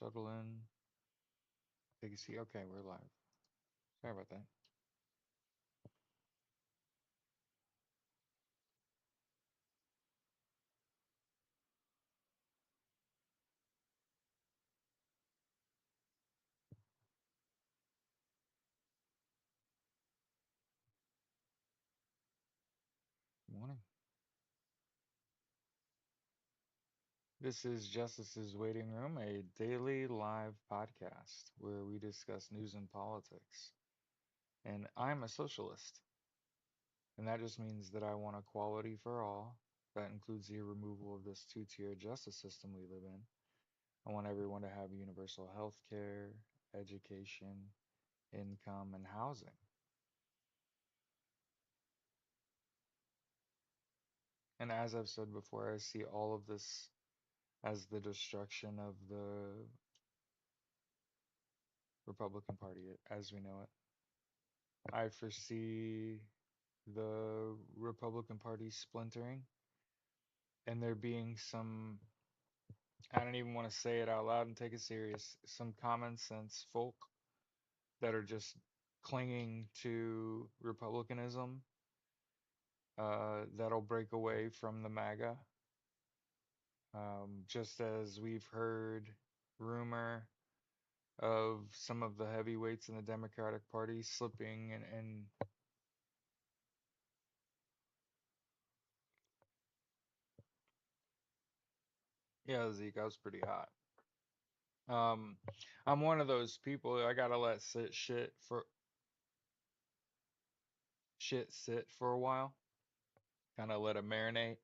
Shuttle in. Take a seat. Okay, we're live. Sorry about that. Good morning. This is Justice's Waiting Room, a daily live podcast where we discuss news and politics. And I'm a socialist, and that just means that I want equality for all. That includes the removal of this two-tier justice system we live in. I want everyone to have universal health care, education, income, and housing. And as I've said before, I see all of this as the destruction of the Republican Party as we know it. I foresee the Republican Party splintering and there being some, I don't even want to say it out loud and take it serious, some common sense folk that are just clinging to Republicanism that'll break away from the MAGA. Just as we've heard rumor of some of the heavyweights in the Democratic Party slipping and yeah, Zeke, I was pretty hot. Um, I'm one of those people I gotta let shit sit for a while, kind of let it marinate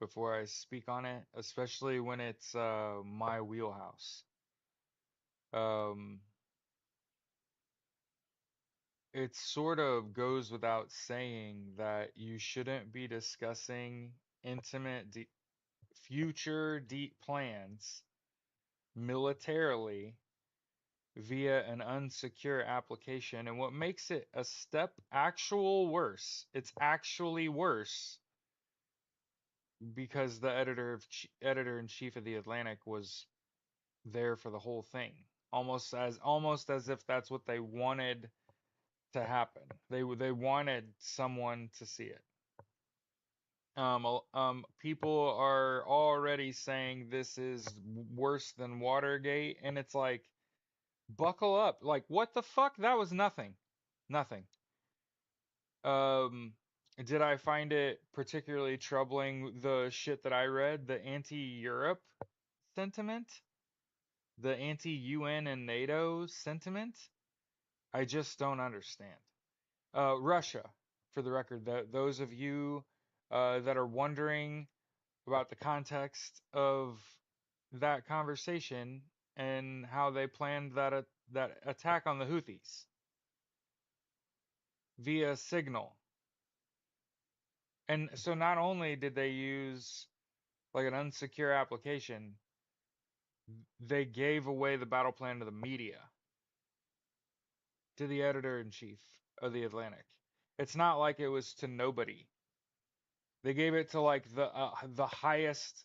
before I speak on it, especially when it's my wheelhouse. Um, it sort of goes without saying that you shouldn't be discussing intimate, future deep plans militarily via an unsecure application. And what makes it a step actual worse, it's actually worse because the editor in chief of the Atlantic was there for the whole thing, almost as if that's what they wanted to happen. They wanted someone to see it. People are already saying this is worse than Watergate, and it's like, buckle up. Like, what the fuck? That was nothing. Nothing. Um, did I find it particularly troubling, the shit that I read, the anti-Europe sentiment, the anti-UN and NATO sentiment? I just don't understand. Russia, for the record, those of you that are wondering about the context of that conversation and how they planned that attack on the Houthis via signal. And so not only did they use like an unsecure application, they gave away the battle plan to the media, to the editor in chief of the Atlantic. It's not like it was to nobody. They gave it to like the highest.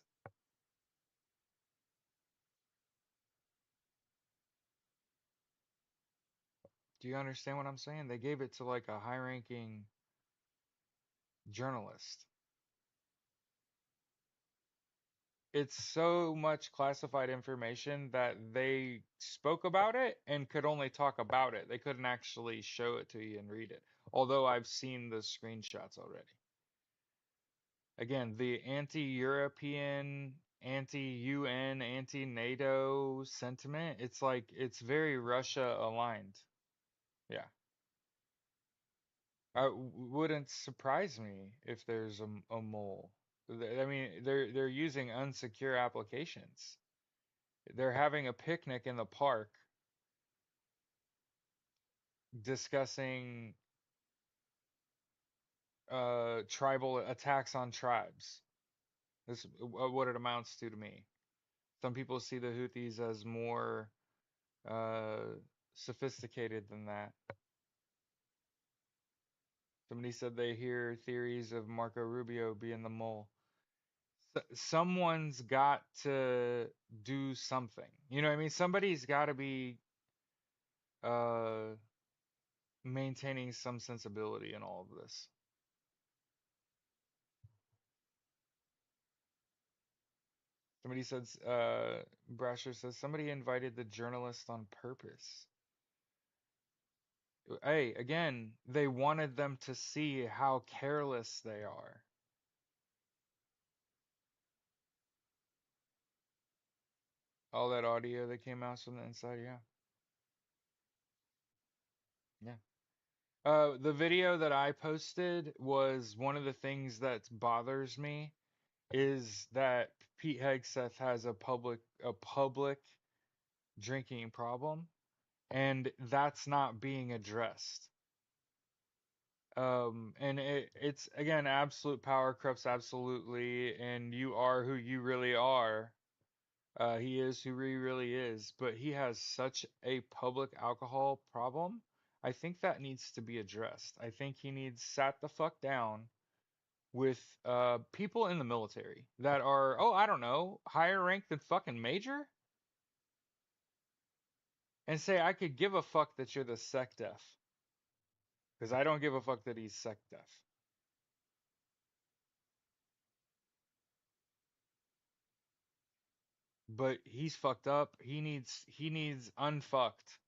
Do you understand what I'm saying? They gave it to like a high-ranking journalist. It's so much classified information that they spoke about it and could only talk about it. They couldn't actually show it to you and read it. Although I've seen the screenshots already. Again, the anti-European, anti-UN, anti-NATO sentiment, it's like it's very Russia aligned. Yeah. Wouldn't surprise me if there's a mole. I mean, they're using unsecure applications. They're having a picnic in the park discussing tribal attacks on tribes. This is what it amounts to me. Some people see the Houthis as more uh, sophisticated than that. Somebody said they hear theories of Marco Rubio being the mole. Someone's got to do something. You know what I mean? Somebody's got to be uh maintaining some sensibility in all of this. Somebody says, Brasher says, somebody invited the journalist on purpose. Hey, again, they wanted them to see how careless they are. All that audio that came out from the inside, yeah. Yeah. The video that I posted was one of the things that bothers me is that Pete Hegseth has a public drinking problem, and that's not being addressed. And it's again, absolute power corrupts absolutely, and you are who you really are. He is who he really is, but he has such a public alcohol problem. I think that needs to be addressed. I think he needs sat the fuck down with people in the military that are, oh, I don't know, higher rank than fucking major, and say I could give a fuck that you're the sec def, because I don't give a fuck that he's sec def. But he's fucked up. He needs unfucked.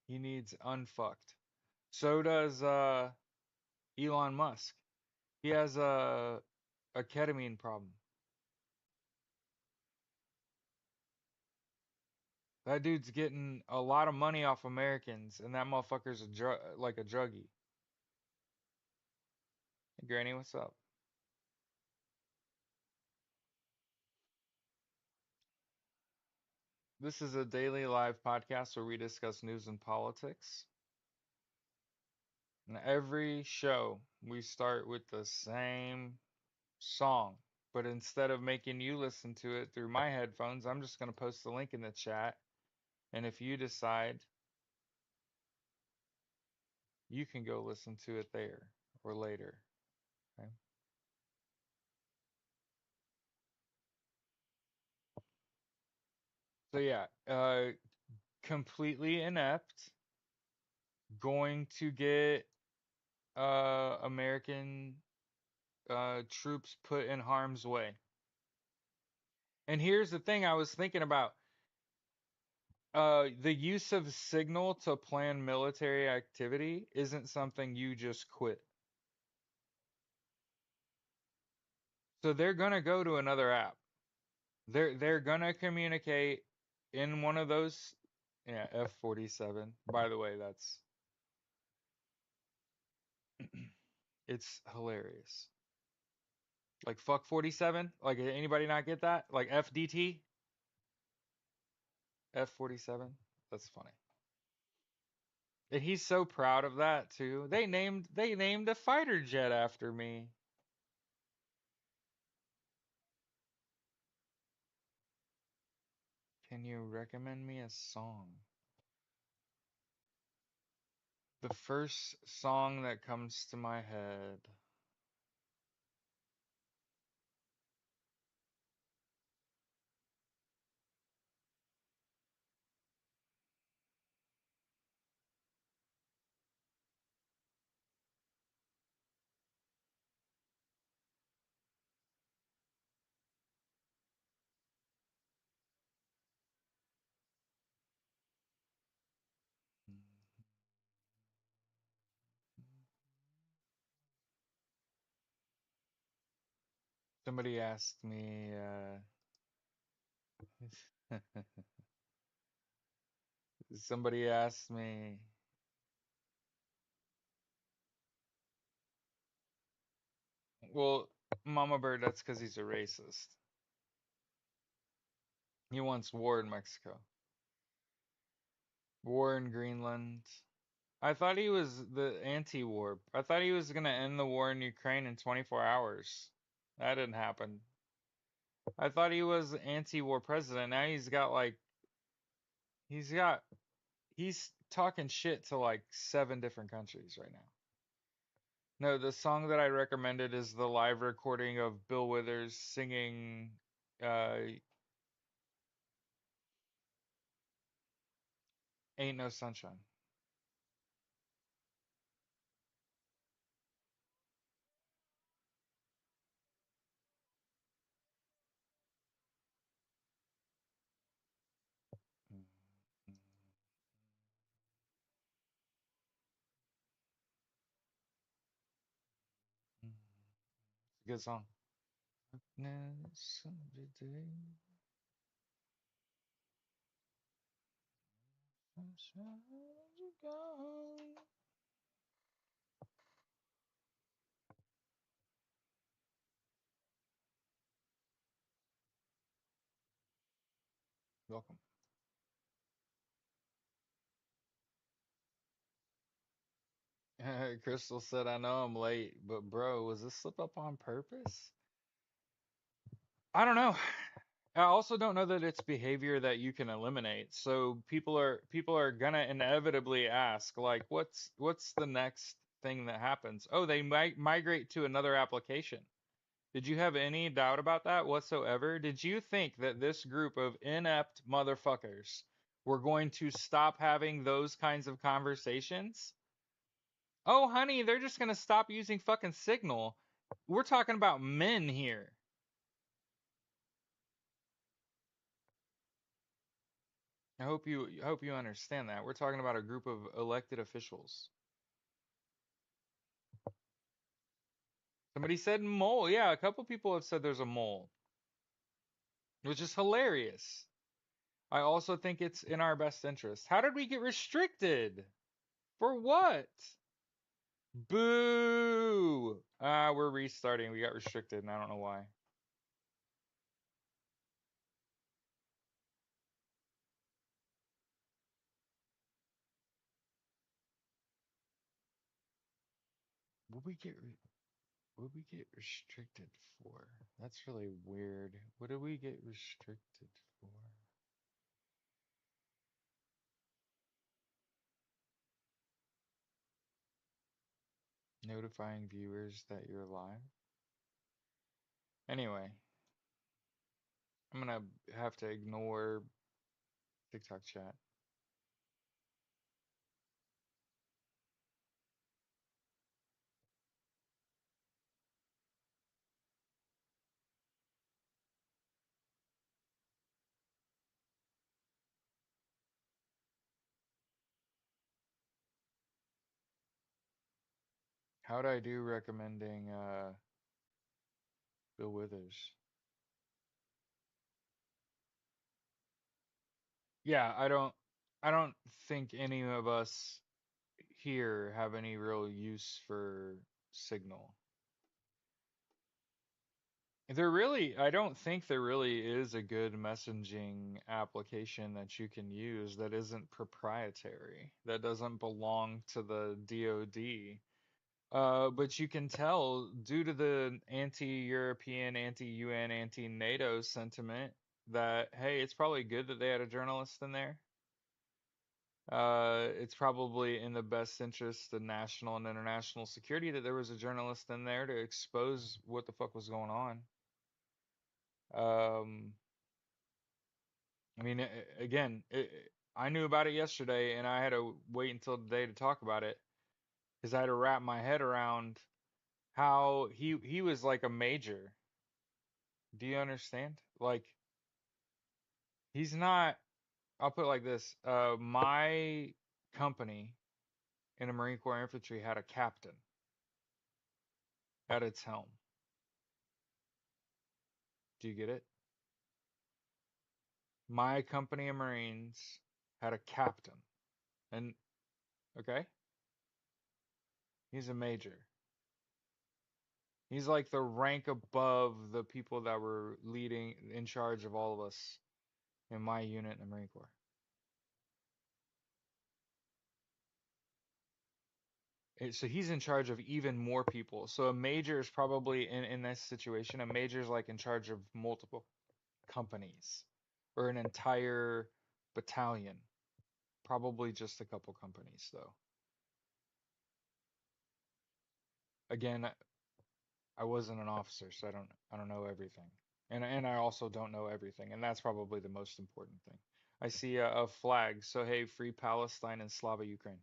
He needs unfucked. So does Elon Musk. He has a ketamine problem. That dude's getting a lot of money off Americans, and that motherfucker's like a druggie. Hey, Granny, what's up? This is a daily live podcast where we discuss news and politics. And every show, we start with the same song. But instead of making you listen to it through my headphones, I'm just going to post the link in the chat. And if you decide, you can go listen to it there or later. Okay? So, yeah, completely inept, going to get American troops put in harm's way. And here's the thing I was thinking about. The use of signal to plan military activity isn't something you just quit. So they're gonna go to another app. They're gonna communicate in one of those. Yeah, F-47. By the way, that's it's hilarious. Like fuck 47. Like anybody not get that? Like FDT, F-47. That's funny. And he's so proud of that too. They named a fighter jet after me. Can you recommend me a song? The first song that comes to my head. Somebody asked me, somebody asked me, well, Mama Bird, that's because he's a racist. He wants war in Mexico, war in Greenland. I thought he was the anti-war. I thought he was gonna end the war in Ukraine in 24 hours. That didn't happen. I thought he was anti-war president. Now he's got he's talking shit to like 7 different countries right now. No, the song that I recommended is the live recording of Bill Withers singing Ain't No Sunshine. Mm, mm, mm. It's a good song. Darkness of the day, sunshine is gone. Welcome. Crystal said, I know I'm late, but bro, was this slip up on purpose? I don't know. I also don't know that it's behavior that you can eliminate. So people are gonna inevitably ask, like, what's the next thing that happens? Oh, they might migrate to another application. Did you have any doubt about that whatsoever? Did you think that this group of inept motherfuckers were going to stop having those kinds of conversations? Oh, honey, they're just gonna stop using fucking Signal. We're talking about men here. I hope you understand that. We're talking about a group of elected officials. Somebody said mole. Yeah, a couple people have said there's a mole, which is hilarious. I also think it's in our best interest. How did we get restricted? For what? Boo! We're restarting. We got restricted, and I don't know why. What we get? What we get restricted for? That's really weird. What did we get restricted for? Notifying viewers that you're live. Anyway, I'm gonna have to ignore TikTok chat. How'd I do recommending Bill Withers? Yeah, I don't think any of us here have any real use for Signal. I don't think there really is a good messaging application that you can use that isn't proprietary, that doesn't belong to the DoD. But you can tell due to the anti-European, anti-UN, anti-NATO sentiment that, hey, it's probably good that they had a journalist in there. It's probably in the best interest of national and international security that there was a journalist in there to expose what the fuck was going on. Um, I mean, again, I knew about it yesterday, and I had to wait until today to talk about it because I had to wrap my head around how he was like a major. Do you understand? Like, he's not. I'll put it like this. My company in the Marine Corps Infantry had a captain at its helm. Do you get it? My company of Marines had a captain, and okay, he's a major. He's like the rank above the people that were leading in charge of all of us in my unit in the Marine Corps. So he's in charge of even more people. So a major is probably in this situation, a major is like in charge of multiple companies or an entire battalion. Probably just a couple companies though. Again, I wasn't an officer, so I don't know everything. And I also don't know everything, and that's probably the most important thing. I see a flag, so hey, free Palestine and Slava Ukraine.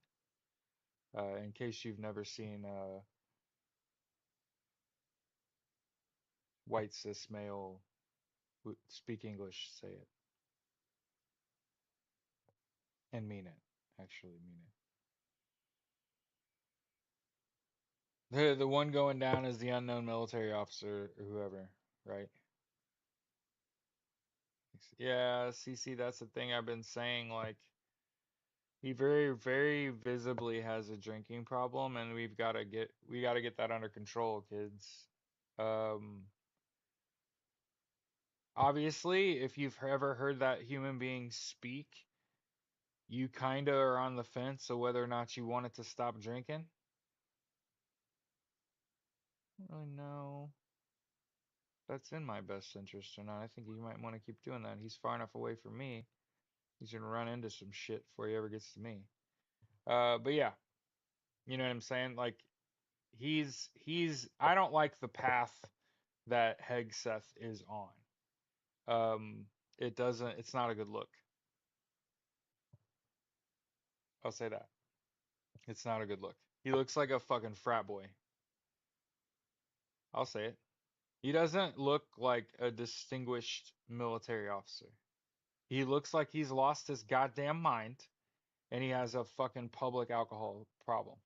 In case you've never seen white cis male who speak English say it and mean it, actually mean it. The one going down is the unknown military officer or whoever, right? Yeah, CC, that's the thing I've been saying. Like, he very, very visibly has a drinking problem, and we gotta get that under control, kids. Um, Obviously, if you've ever heard that human beings speak, you kinda are on the fence of whether or not you want it to stop drinking. I don't really know if that's in my best interest or not. I think you might want to keep doing that. He's far enough away from me. He's gonna run into some shit before he ever gets to me. But yeah, you know what I'm saying? Like he's I don't like the path that Hegseth is on. It's not a good look. I'll say that. It's not a good look. He looks like a fucking frat boy. I'll say it. He doesn't look like a distinguished military officer. He looks like he's lost his goddamn mind and he has a fucking public alcohol problem.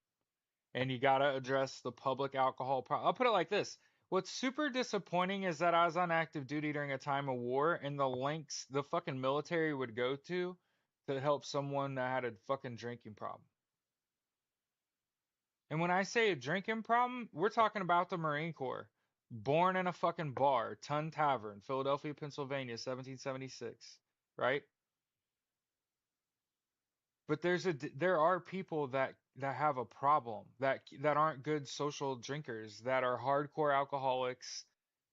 And you gotta address the public alcohol problem. I'll put it like this. What's super disappointing is that I was on active duty during a time of war, and the lengths the fucking military would go to help someone that had a fucking drinking problem. And when I say a drinking problem, we're talking about the Marine Corps. Born in a fucking bar, Tun Tavern, Philadelphia, Pennsylvania, 1776, right? But there are people that have a problem that aren't good social drinkers, that are hardcore alcoholics,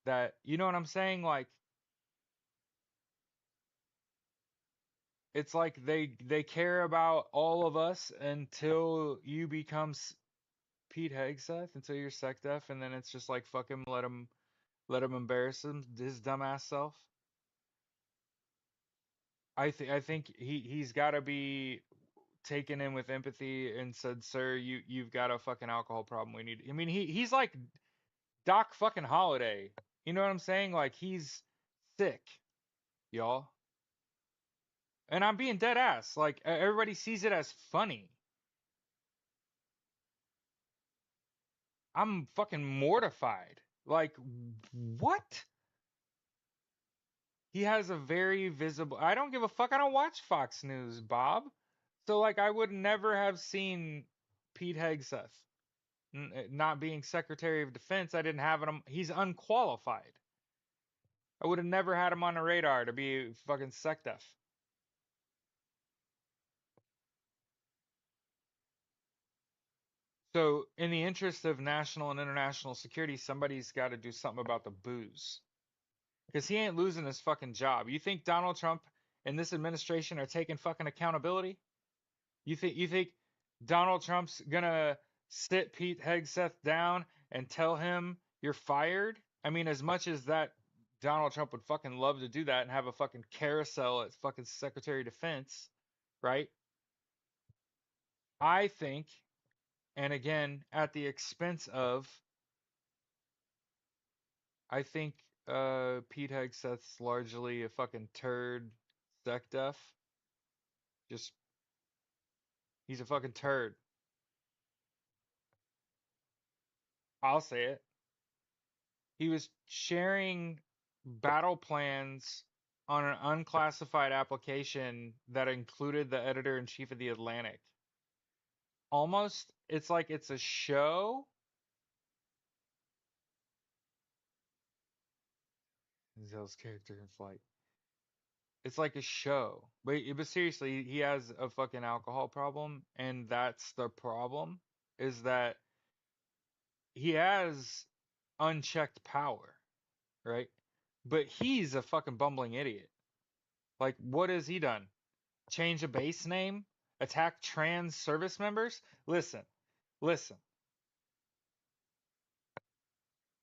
that you know what I'm saying? Like it's like they care about all of us until you become Pete Hegseth, until you're SecDef, and then it's just like fuck him, let him embarrass his dumbass self. I think he's got to be taken in with empathy and said, "Sir, you've got a fucking alcohol problem. We need." I mean, he's like Doc fucking Holiday. You know what I'm saying? Like he's sick, y'all. And I'm being dead ass. Like everybody sees it as funny. I'm fucking mortified. Like what? He has a very visible. I don't give a fuck. I don't watch Fox News, Bob. So like I would never have seen Pete Hegseth not being Secretary of Defense. I didn't have him. He's unqualified. I would have never had him on the radar to be fucking SecDef. So, in the interest of national and international security, somebody's got to do something about the booze. Because he ain't losing his fucking job. You think Donald Trump and this administration are taking fucking accountability? You think Donald Trump's gonna sit Pete Hegseth down and tell him you're fired? I mean, as much as that Donald Trump would fucking love to do that and have a fucking carousel as fucking Secretary of Defense, right? I think, and again, at the expense of, I think Pete Hegseth's largely a fucking turd SecDef. Just he's a fucking turd. I'll say it. He was sharing battle plans on an unclassified application that included the editor in chief of the Atlantic. Almost, it's like it's a show. Zell's character in Flight. It's like a show. But seriously, he has a fucking alcohol problem, and that's the problem, is that he has unchecked power, right? But he's a fucking bumbling idiot. Like, what has he done? Change a base name? Attack trans service members? Listen, listen.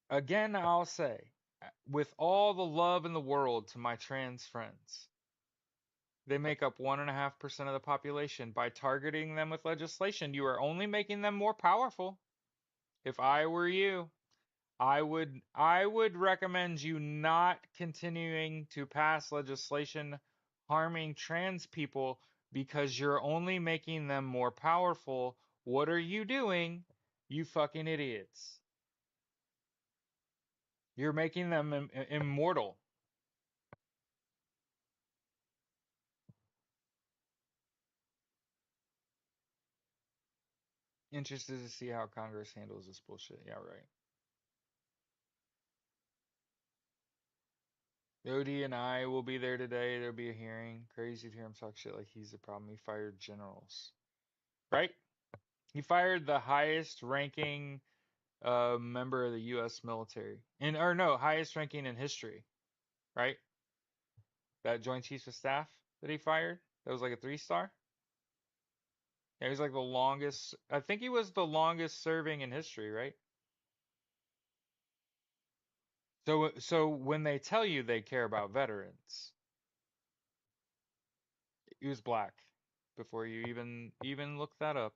Again, I'll say, with all the love in the world to my trans friends, they make up 1.5% of the population. By targeting them with legislation, you are only making them more powerful. If I were you, I would recommend you not continuing to pass legislation harming trans people because you're only making them more powerful. What are you doing? You fucking idiots. You're making them immortal. Interested to see how Congress handles this bullshit. Yeah, right. Odie and I will be there today. There'll be a hearing. Crazy to hear him talk shit like he's the problem. He fired generals. Right? He fired the highest ranking member of the U.S. military. And or no, highest ranking in history. Right? That Joint Chiefs of Staff that he fired. That was like a 3-star. Yeah, he was like the longest. I think he was the longest serving in history, right? So when they tell you they care about veterans, he was black before you even look that up.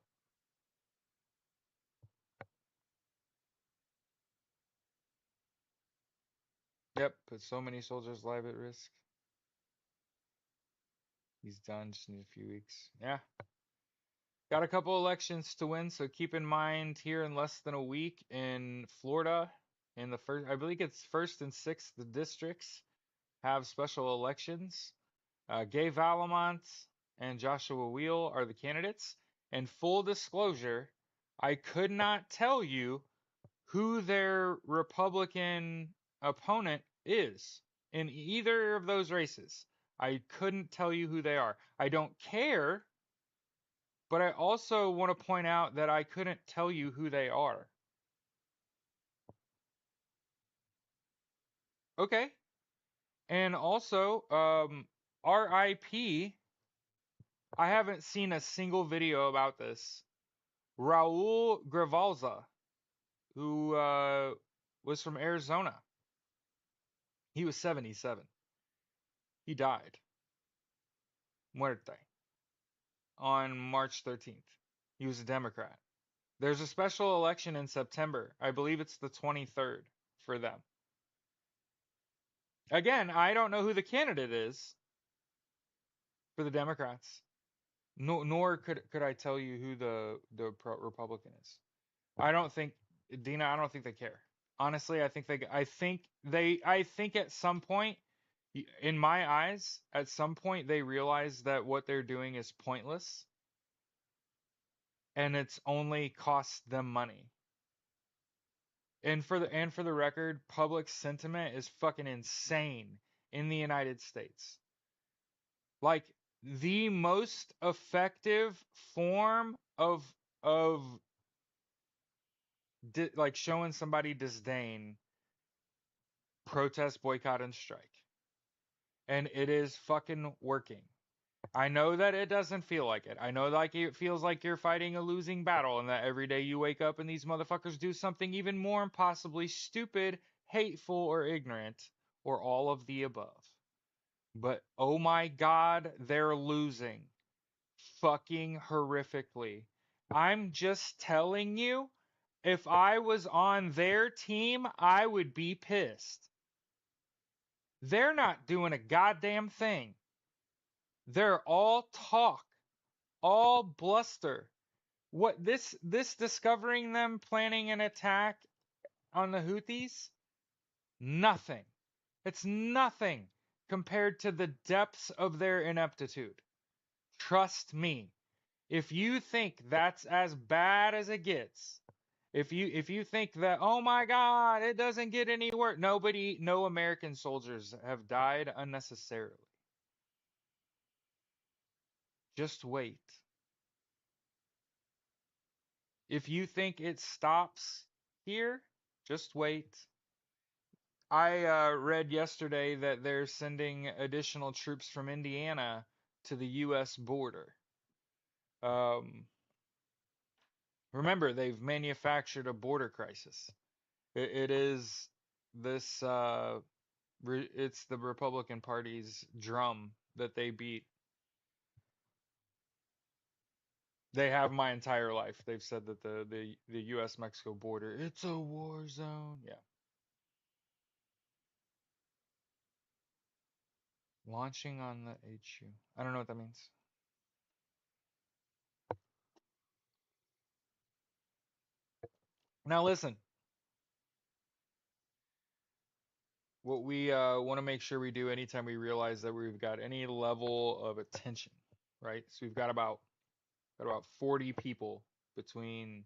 Yep, put so many soldiers' lives at risk. He's done, just need a few weeks. Yeah. Got a couple elections to win, so keep in mind here in less than a week in Florida, in the first, I believe it's first and sixth districts have special elections. Gay Valamont and Joshua Wheel are the candidates. And full disclosure, I could not tell you who their Republican opponent is in either of those races. I couldn't tell you who they are. I don't care, but I also want to point out that I couldn't tell you who they are. Okay. And also, RIP, I haven't seen a single video about this. Raul Gravalza, who was from Arizona, he was 77. He died, muerte, on March 13th. He was a Democrat. There's a special election in September. I believe it's the 23rd for them. Again, I don't know who the candidate is for the Democrats. Nor could I tell you who the Republican is. I don't think Dina. I don't think they care. Honestly, I think at some point, in my eyes, at some point they realize that what they're doing is pointless and it's only cost them money. And for the record, public sentiment is fucking insane in the United States. Like the most effective form of like showing somebody disdain, protest, boycott, and strike. And it is fucking working. I know that it doesn't feel like it. I know like it feels like you're fighting a losing battle and that every day you wake up and these motherfuckers do something even more impossibly stupid, hateful, or ignorant, or all of the above. But oh my god, they're losing fucking horrifically. I'm just telling you, if I was on their team, I would be pissed. They're not doing a goddamn thing. They're all talk, all bluster. What this discovering them planning an attack on the Houthis? Nothing. It's nothing compared to the depths of their ineptitude. Trust me. If you think that's as bad as it gets, if you think that oh my god, it doesn't get any worse, no American soldiers have died unnecessarily. Just wait. If you think it stops here, just wait. I read yesterday that they're sending additional troops from Indiana to the U.S. border. Um, remember, they've manufactured a border crisis. It is this it's the Republican Party's drum that they beat. They have my entire life. They've said that the US Mexico border, it's a war zone. Yeah. Launching on the HU. I don't know what that means. Now listen, what we want to make sure we do anytime we realize that we've got any level of attention, right? So we've got about 40 people between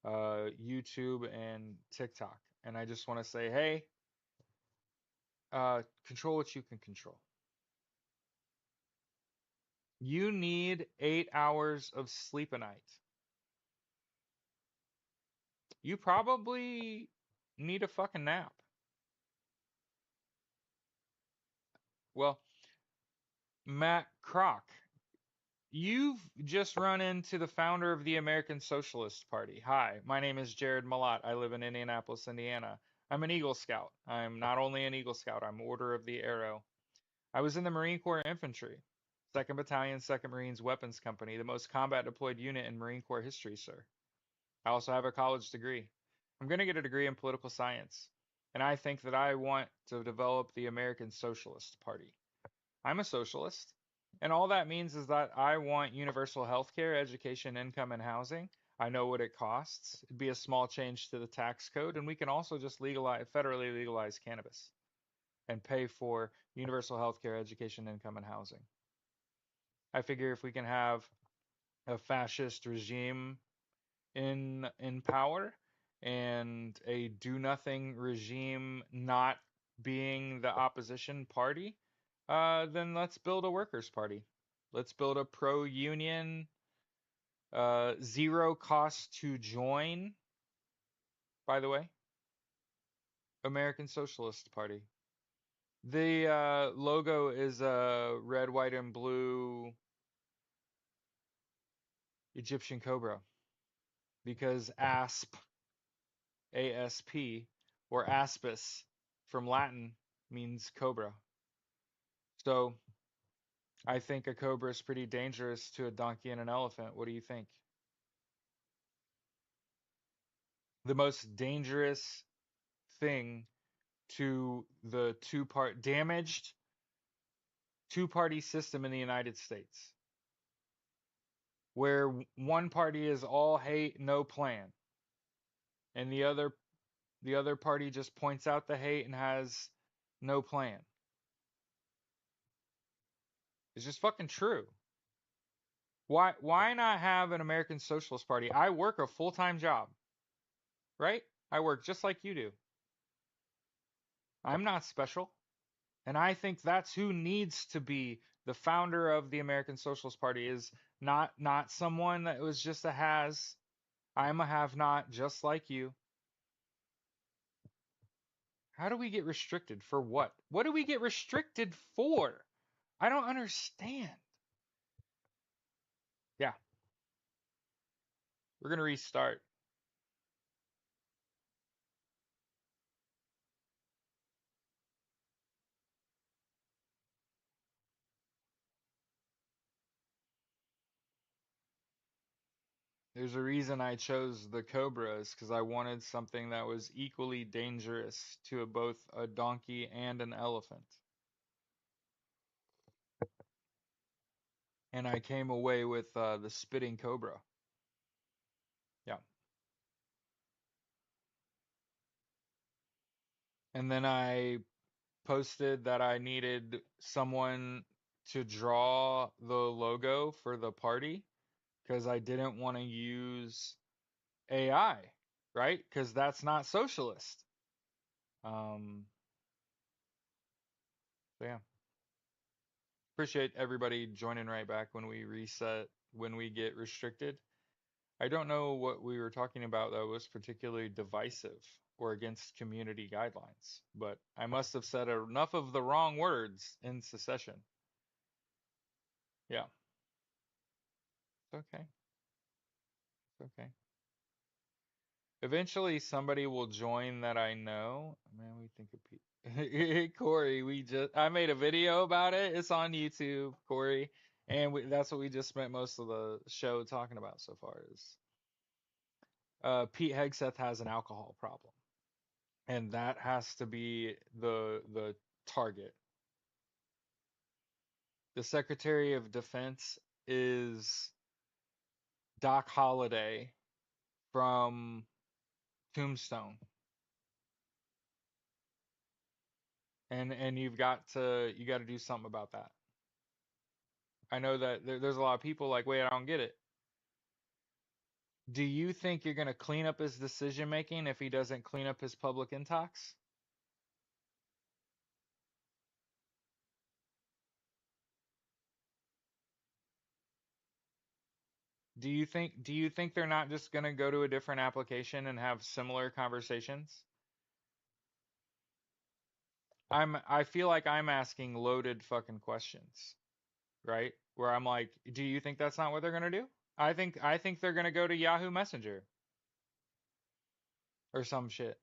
YouTube and TikTok. And I just want to say, hey, control what you can control. You need 8 hours of sleep a night. You probably need a fucking nap. Well, Matt Kroc, you've just run into the founder of the American Socialist Party. Hi, my name is Jared Malat. I live in Indianapolis, Indiana. I'm an Eagle Scout. I'm not only an Eagle Scout, I'm Order of the Arrow. I was in the Marine Corps Infantry, 2nd Battalion, 2nd Marines Weapons Company, the most combat deployed unit in Marine Corps history, sir. I also have a college degree. I'm going to get a degree in political science, and I think that I want to develop the American Socialist Party. I'm a socialist, and all that means is that I want universal health care, education, income, and housing. I know what it costs. It'd be a small change to the tax code, and we can also just federally legalize cannabis and pay for universal health care, education, income, and housing. I figure if we can have a fascist regime in power and a do nothing regime not being the opposition party, then let's build a workers' party. Let's build a pro union, zero cost to join, by the way, American Socialist Party. The logo is a red, white, and blue Egyptian cobra because ASP, or aspis from Latin means cobra. So I think a cobra is pretty dangerous to a donkey and an elephant. What do you think? The most dangerous thing to the damaged two-party system in the United States, where one party is all hate, no plan, and the other party just points out the hate and has no plan. It's just fucking true. Why not have an American Socialist Party? I work a full-time job, right? I work just like you do. I'm not special. And I think that's who needs to be the founder of the American Socialist Party, is not someone that was just a has. I'm a have not just like you. How do we get restricted for what? What do we get restricted for? I don't understand. Yeah, we're gonna restart. There's a reason I chose the Cobras, because I wanted something that was equally dangerous to both a donkey and an elephant. And I came away with the Spitting Cobra. Yeah. And then I posted that I needed someone to draw the logo for the party because I didn't want to use AI, right? Because that's not socialist. Um, so yeah, appreciate everybody joining right back when we reset, when we get restricted. I don't know what we were talking about that was particularly divisive or against community guidelines, but I must have said enough of the wrong words in secession. Yeah, it's okay. It's okay. Eventually, somebody will join that I know. Man, we think of Pete. Corey, I made a video about it. It's on YouTube, Corey, and that's what we just spent most of the show talking about so far is Pete Hegseth has an alcohol problem, and that has to be the target. The Secretary of Defense is Doc Holliday from Tombstone. And you got to do something about that. I know that there's a lot of people like, wait, I don't get it. Do you think you're going to clean up his decision making if he doesn't clean up his public intox? Do you think they're not just going to go to a different application and have similar conversations? I feel like I'm asking loaded fucking questions, right? Where I'm like, do you think that's not what they're going to do? I think they're going to go to Yahoo Messenger or some shit.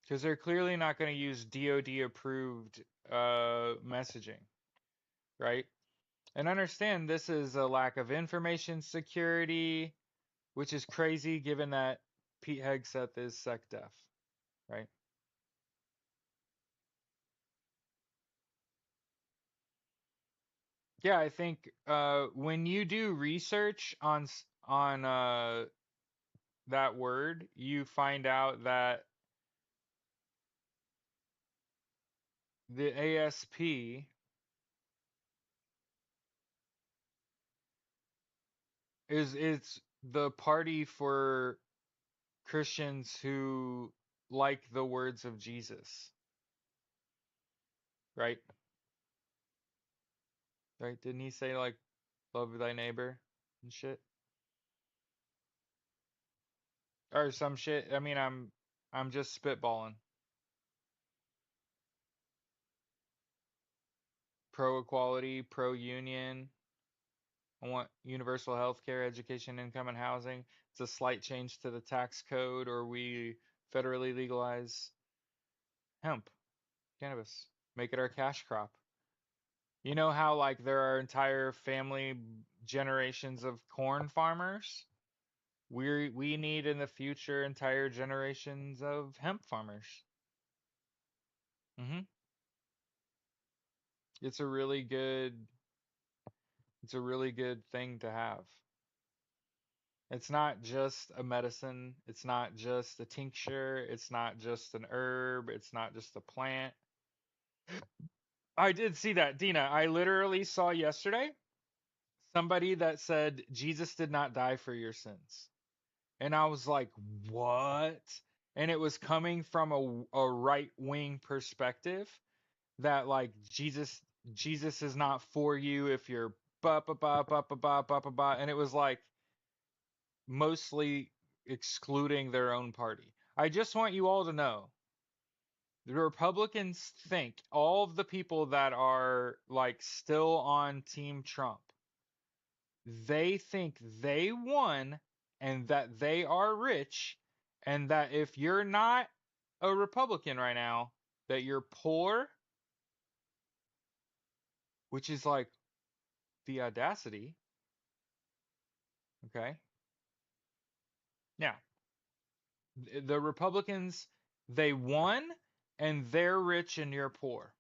Because they're clearly not going to use DoD approved messaging, right? And understand this is a lack of information security, which is crazy given that Pete Hegseth is SecDef, right? Yeah, I think when you do research on that word, you find out that the ASP is it's the party for Christians who like the words of Jesus, right? Right? Didn't he say like love thy neighbor and shit? Or some shit. I mean, I'm just spitballing. Pro equality, pro union. I want universal health care, education, income, and housing. It's a slight change to the tax code, or we federally legalize hemp, cannabis, make it our cash crop. You know how like there are entire family generations of corn farmers? We need in the future entire generations of hemp farmers. Hmm. It's a really good it's a really good thing to have. It's not just a medicine, it's not just a tincture, it's not just an herb, it's not just a plant. I did see that, Dina. I literally saw yesterday somebody that said Jesus did not die for your sins. And I was like, what? And it was coming from a right wing perspective that like Jesus is not for you if you're ba ba ba ba ba ba ba ba ba, and it was like mostly excluding their own party. I just want you all to know the Republicans think all of the people that are like still on Team Trump, they think they won and that they are rich, and that if you're not a Republican right now, that you're poor, which is like the audacity. Okay. Now, the Republicans, they won and they're rich and you're poor.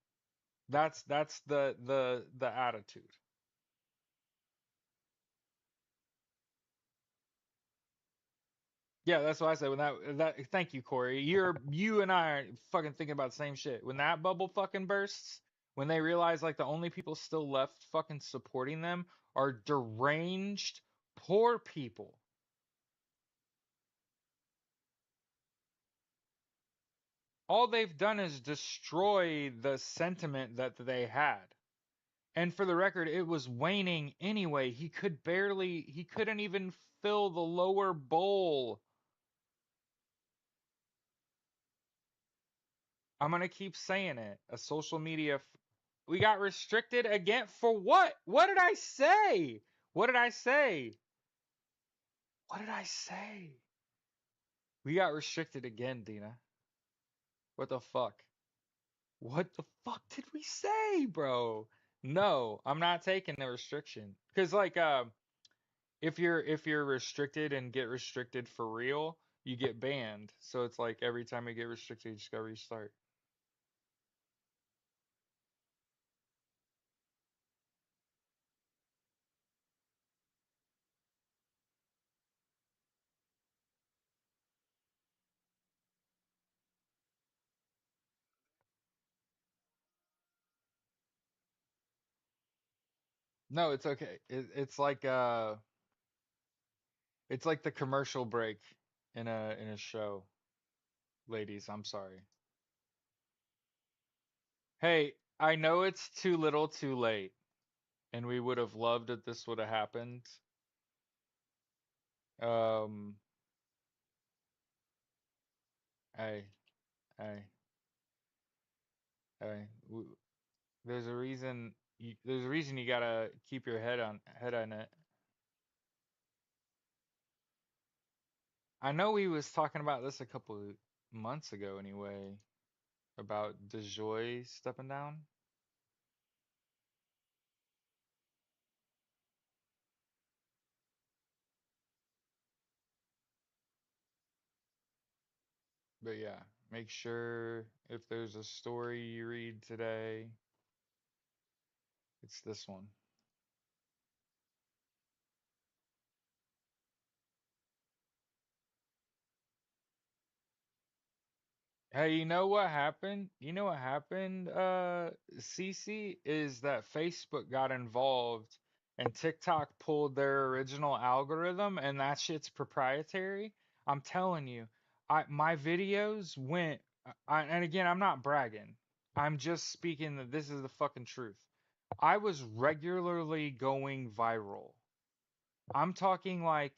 That's the attitude. Yeah, that's what I said when that thank you, Corey. You and I are fucking thinking about the same shit. When that bubble fucking bursts, when they realize like the only people still left fucking supporting them are deranged poor people. All they've done is destroy the sentiment that they had. And for the record, it was waning anyway. He couldn't even fill the lower bowl. I'm gonna keep saying it. A social media, we got restricted again for what? What did I say? What did I say? What did I say? We got restricted again, Dina. What the fuck? What the fuck did we say, bro? No, I'm not taking the restriction. Cause like if you're restricted and get restricted for real, you get banned. So it's like every time you get restricted, you just gotta restart. No, it's okay. It's like the commercial break in a show. Ladies, I'm sorry. Hey, I know it's too little too late, and we would have loved if this would have happened. Um, I, I, I, there's a reason there's a reason you gotta keep your head on it. I know we was talking about this a couple of months ago anyway, about DeJoy stepping down. But yeah, make sure if there's a story you read today, it's this one. Hey, you know what happened? You know what happened, Cece, is that Facebook got involved and TikTok pulled their original algorithm and that shit's proprietary. I'm telling you, my videos went and again, I'm not bragging. I'm just speaking that this is the fucking truth. I was regularly going viral. I'm talking like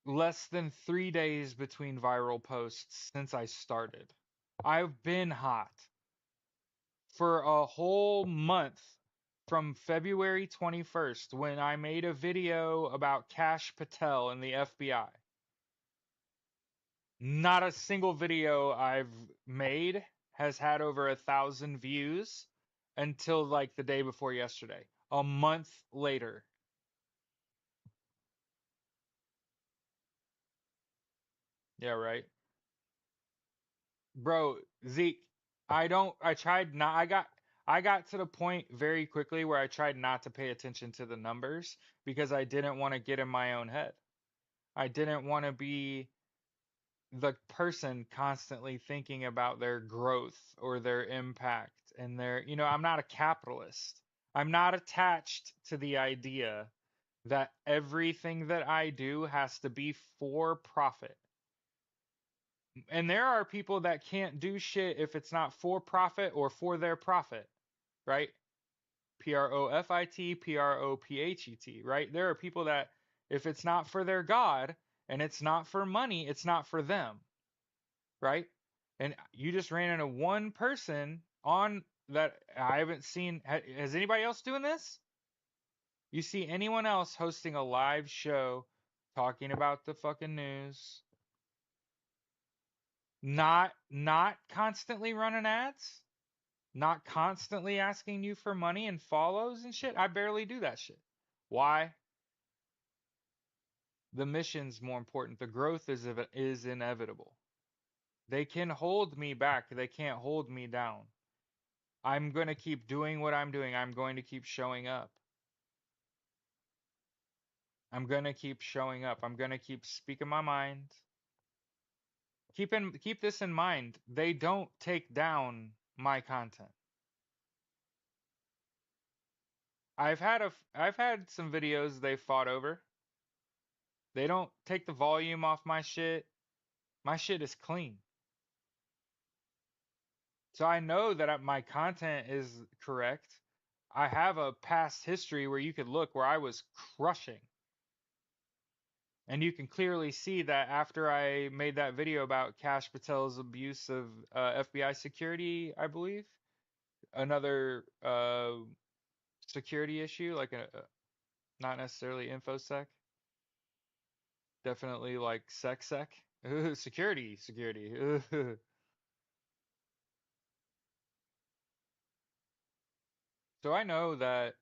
less than 3 days between viral posts since I started. I've been hot for a whole month from February 21st when I made a video about Kash Patel and the FBI. Not a single video I've made has had over 1,000 views until like the day before yesterday. A month later. Yeah, right. Bro, Zeke, I tried not, I got to the point very quickly where I tried not to pay attention to the numbers because I didn't want to get in my own head. I didn't want to be the person constantly thinking about their growth or their impact and I'm not a capitalist. I'm not attached to the idea that everything that I do has to be for profit. And there are people that can't do shit if it's not for profit or for their profit, right? Profit, Prophet, right? There are people that if it's not for their God and it's not for money, it's not for them, right? And you just ran into one person on that I haven't seen. Has anybody else doing this? You see anyone else hosting a live show talking about the fucking news? Not constantly running ads? Not constantly asking you for money and follows and shit. I barely do that shit. Why? The mission's more important. The growth is inevitable. They can hold me back. They can't hold me down. I'm going to keep doing what I'm doing. I'm going to keep showing up. I'm going to keep showing up. I'm going to keep speaking my mind. Keep this in mind. They don't take down my content. I've had some videos they fought over. They don't take the volume off my shit. My shit is clean. So I know that my content is correct. I have a past history where you could look where I was crushing. And you can clearly see that after I made that video about Kash Patel's abuse of FBI security, I believe, another security issue, like Not necessarily infosec. Definitely like sec. Ooh, security. Ooh. So I know that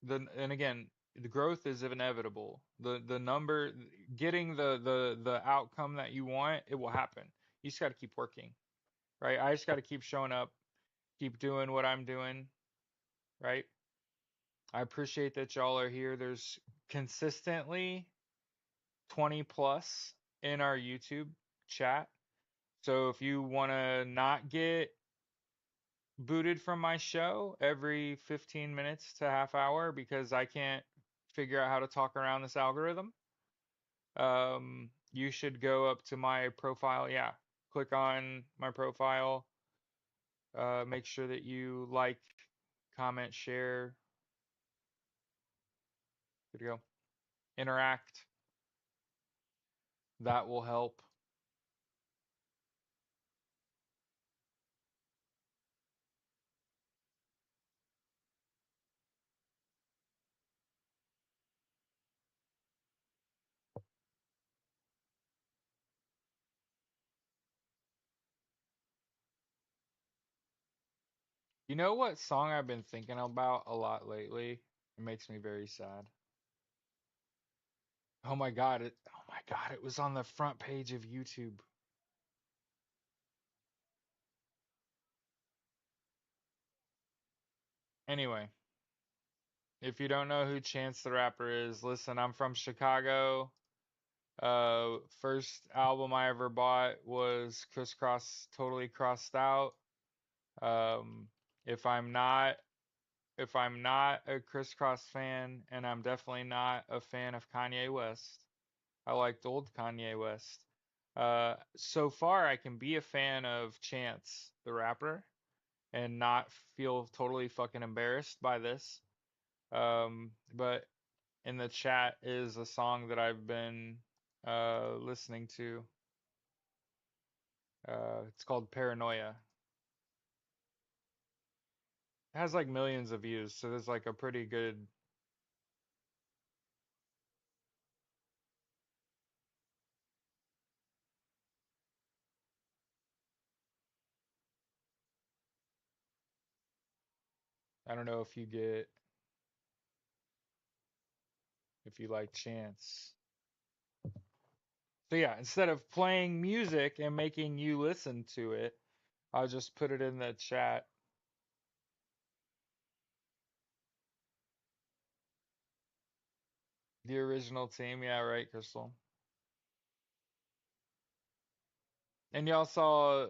and again, the growth is inevitable. The number, getting the outcome that you want, it will happen. You just got to keep working, right? I just got to keep showing up, keep doing what I'm doing, right? I appreciate that y'all are here. There's consistently 20 plus in our YouTube chat. So if you want to not get booted from my show every 15 minutes to half hour because I can't figure out how to talk around this algorithm, you should go up to my profile. Yeah, click on my profile. Make sure that you like, comment, share. Good to go. Interact. That will help. You know what song I've been thinking about a lot lately? It makes me very sad. Oh my God, it was on the front page of YouTube. Anyway, if you don't know who Chance the Rapper is, listen, I'm from Chicago. First album I ever bought was Crisscross Totally Crossed Out. Um, if I'm not if I'm not a Crisscross fan, and I'm definitely not a fan of Kanye West. I liked old Kanye West. So far I can be a fan of Chance the Rapper and not feel totally fucking embarrassed by this. But in the chat is a song that I've been listening to. It's called Paranoia. It has like millions of views, so there's like a pretty good. I don't know if you like Chance. So yeah, instead of playing music and making you listen to it, I'll just put it in the chat. The original team, yeah, right, Crystal. And y'all saw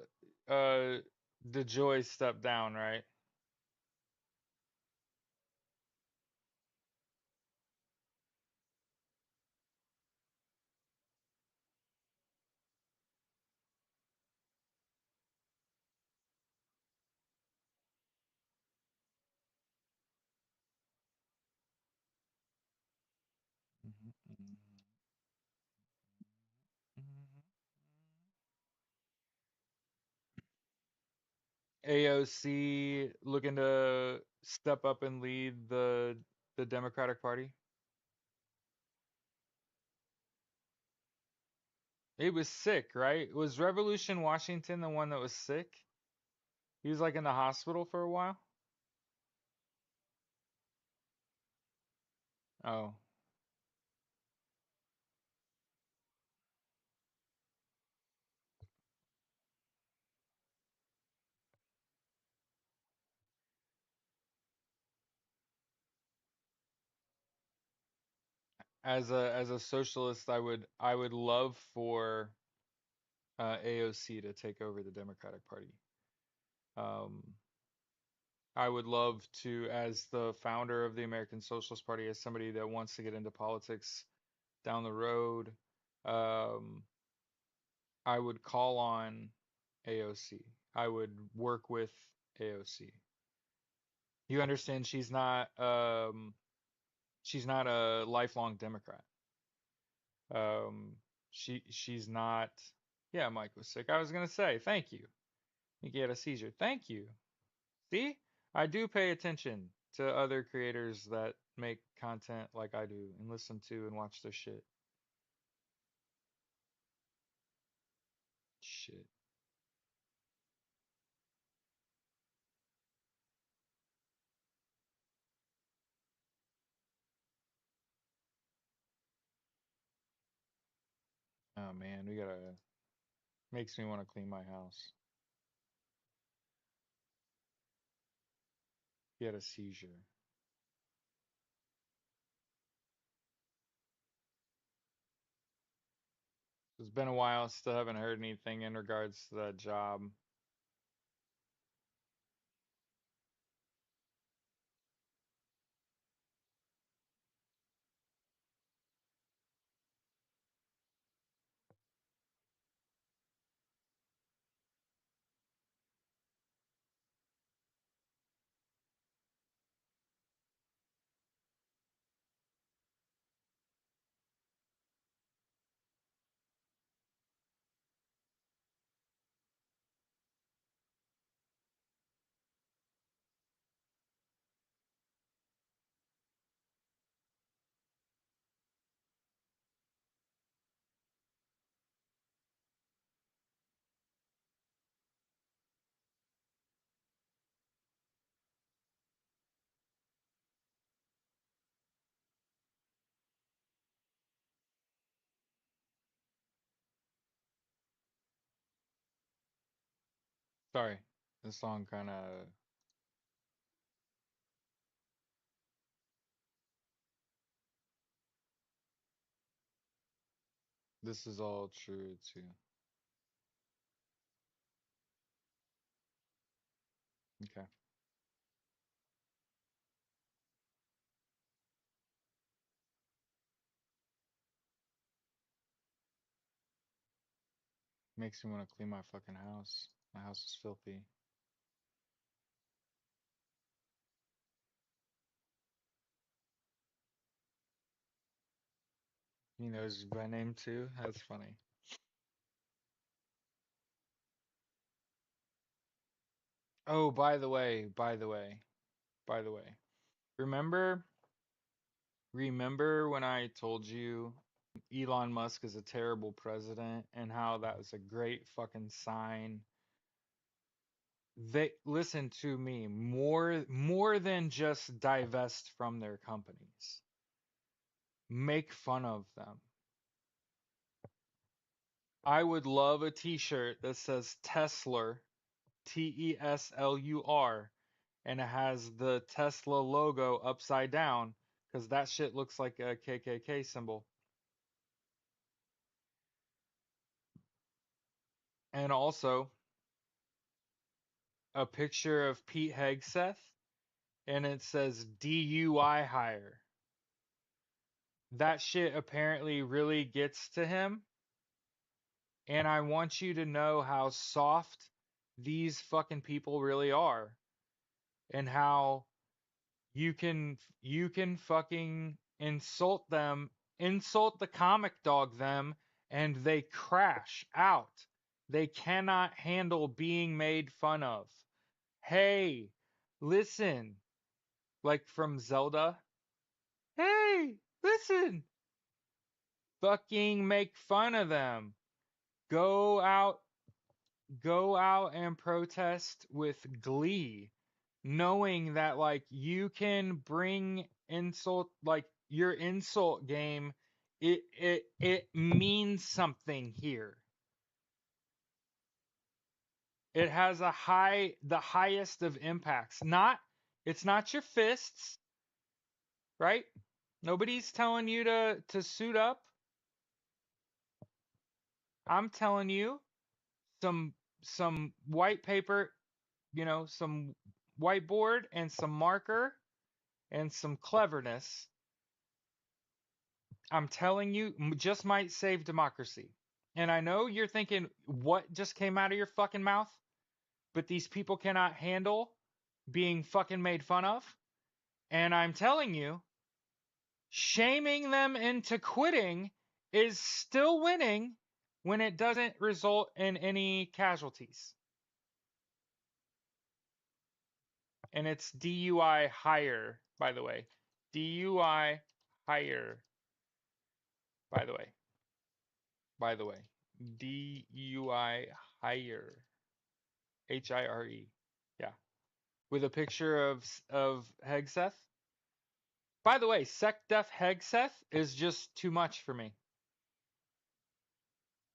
the Joy step down, right? Mhm, mhm, mhm. AOC looking to step up and lead the Democratic Party. He was sick, right? Was Revolution Washington the one that was sick? He was like in the hospital for a while. Oh, as a socialist, I would love for AOC to take over the Democratic Party. Um, I would love to, as the founder of the American Socialist Party, as somebody that wants to get into politics down the road, um, I would call on AOC. I would work with AOC. You understand she's not a lifelong Democrat. She's not. Yeah, Mike was sick. I was gonna say thank you. I think he had a seizure. Thank you. See, I do pay attention to other creators that make content like I do and listen to and watch their shit. Shit. Oh man, we gotta. Makes me want to clean my house. He had a seizure. It's been a while. Still haven't heard anything in regards to that job. Sorry, this song kind of. This is all true too. Okay, makes me want to clean my fucking house. My house is filthy. He knows you by name too. That's funny. Oh, by the way, by the way, by the way. Remember, remember when I told you Elon Musk is a terrible president and how that was a great fucking sign? They listen to me more than just divest from their companies. Make fun of them. I would love a t-shirt that says Tesla, Teslur, and it has the Tesla logo upside down because that shit looks like a KKK symbol. And also a picture of Pete Hegseth and it says DUI hire. That shit apparently really gets to him. And I want you to know how soft these fucking people really are and how you can fucking insult them, insult the comic dog them, and they crash out. They cannot handle being made fun of. Hey, listen, like from Zelda. Hey, listen, fucking make fun of them. Go out, go out and protest with glee, knowing that like you can bring insult, like your insult game, it means something here. It has the highest of impacts. Not, it's not your fists, right? Nobody's telling you to suit up. I'm telling you some some white paper, some whiteboard and some marker and some cleverness. I'm telling you, just might save democracy. And I know you're thinking, what just came out of your fucking mouth? But these people cannot handle being fucking made fun of. And I'm telling you, shaming them into quitting is still winning when it doesn't result in any casualties. And it's DUI higher, by the way. DUI hire. By the way. By the way. DUI hire. HIRE. Yeah. With a picture of Hegseth. By the way, SecDef Hegseth is just too much for me.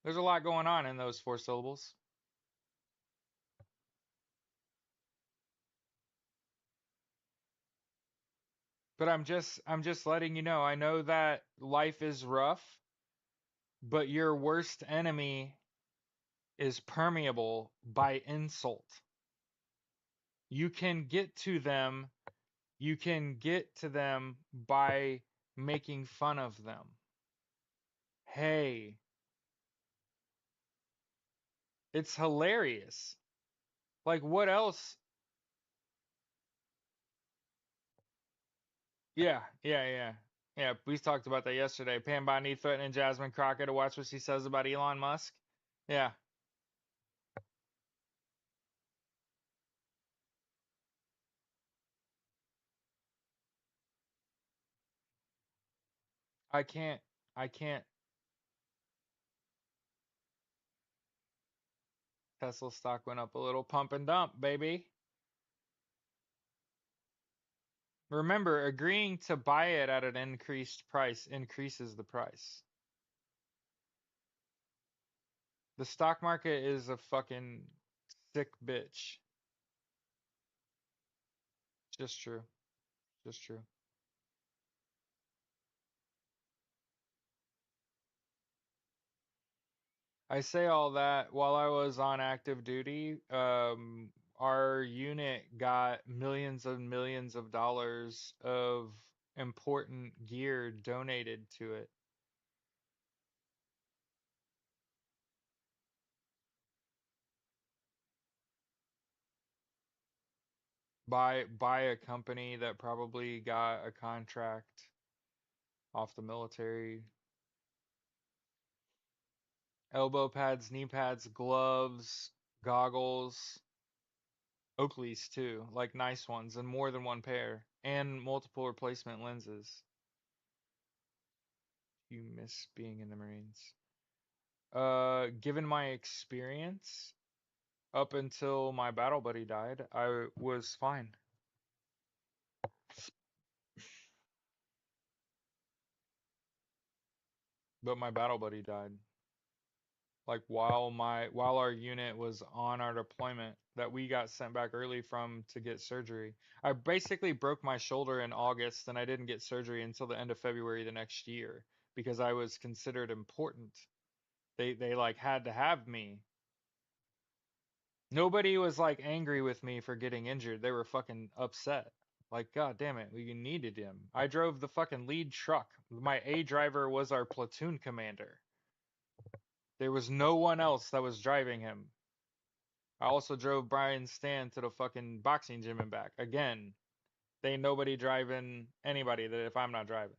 There's a lot going on in those 4 syllables. But I'm just letting you know. I know that life is rough, but your worst enemy is permeable by insult. You can get to them, you can get to them by making fun of them. Hey, it's hilarious. Like what else? Yeah, yeah, yeah. Yeah, we talked about that yesterday. Pam Bondi threatening Jasmine Crockett to watch what she says about Elon Musk. Yeah, I can't, I can't. Tesla stock went up a little, pump and dump, baby. Remember, agreeing to buy it at an increased price increases the price. The stock market is a fucking sick bitch. Just true. Just true. I say all that while I was on active duty, our unit got millions and millions of dollars of important gear donated to it by a company that probably got a contract off the military. Elbow pads, knee pads, gloves, goggles, Oakleys too, like nice ones, and more than one pair, and multiple replacement lenses. You miss being in the Marines. Given my experience up until my battle buddy died, I was fine. But my battle buddy died. Like while our unit was on our deployment that we got sent back early from to get surgery. I basically broke my shoulder in August and I didn't get surgery until the end of February the next year because I was considered important. They like had to have me. Nobody was like angry with me for getting injured. They were fucking upset. Like, God damn it, we needed him. I drove the fucking lead truck. My A driver was our platoon commander. There was no one else that was driving him. I also drove Brian Stan to the fucking boxing gym and back. Again, they ain't nobody driving anybody that if I'm not driving.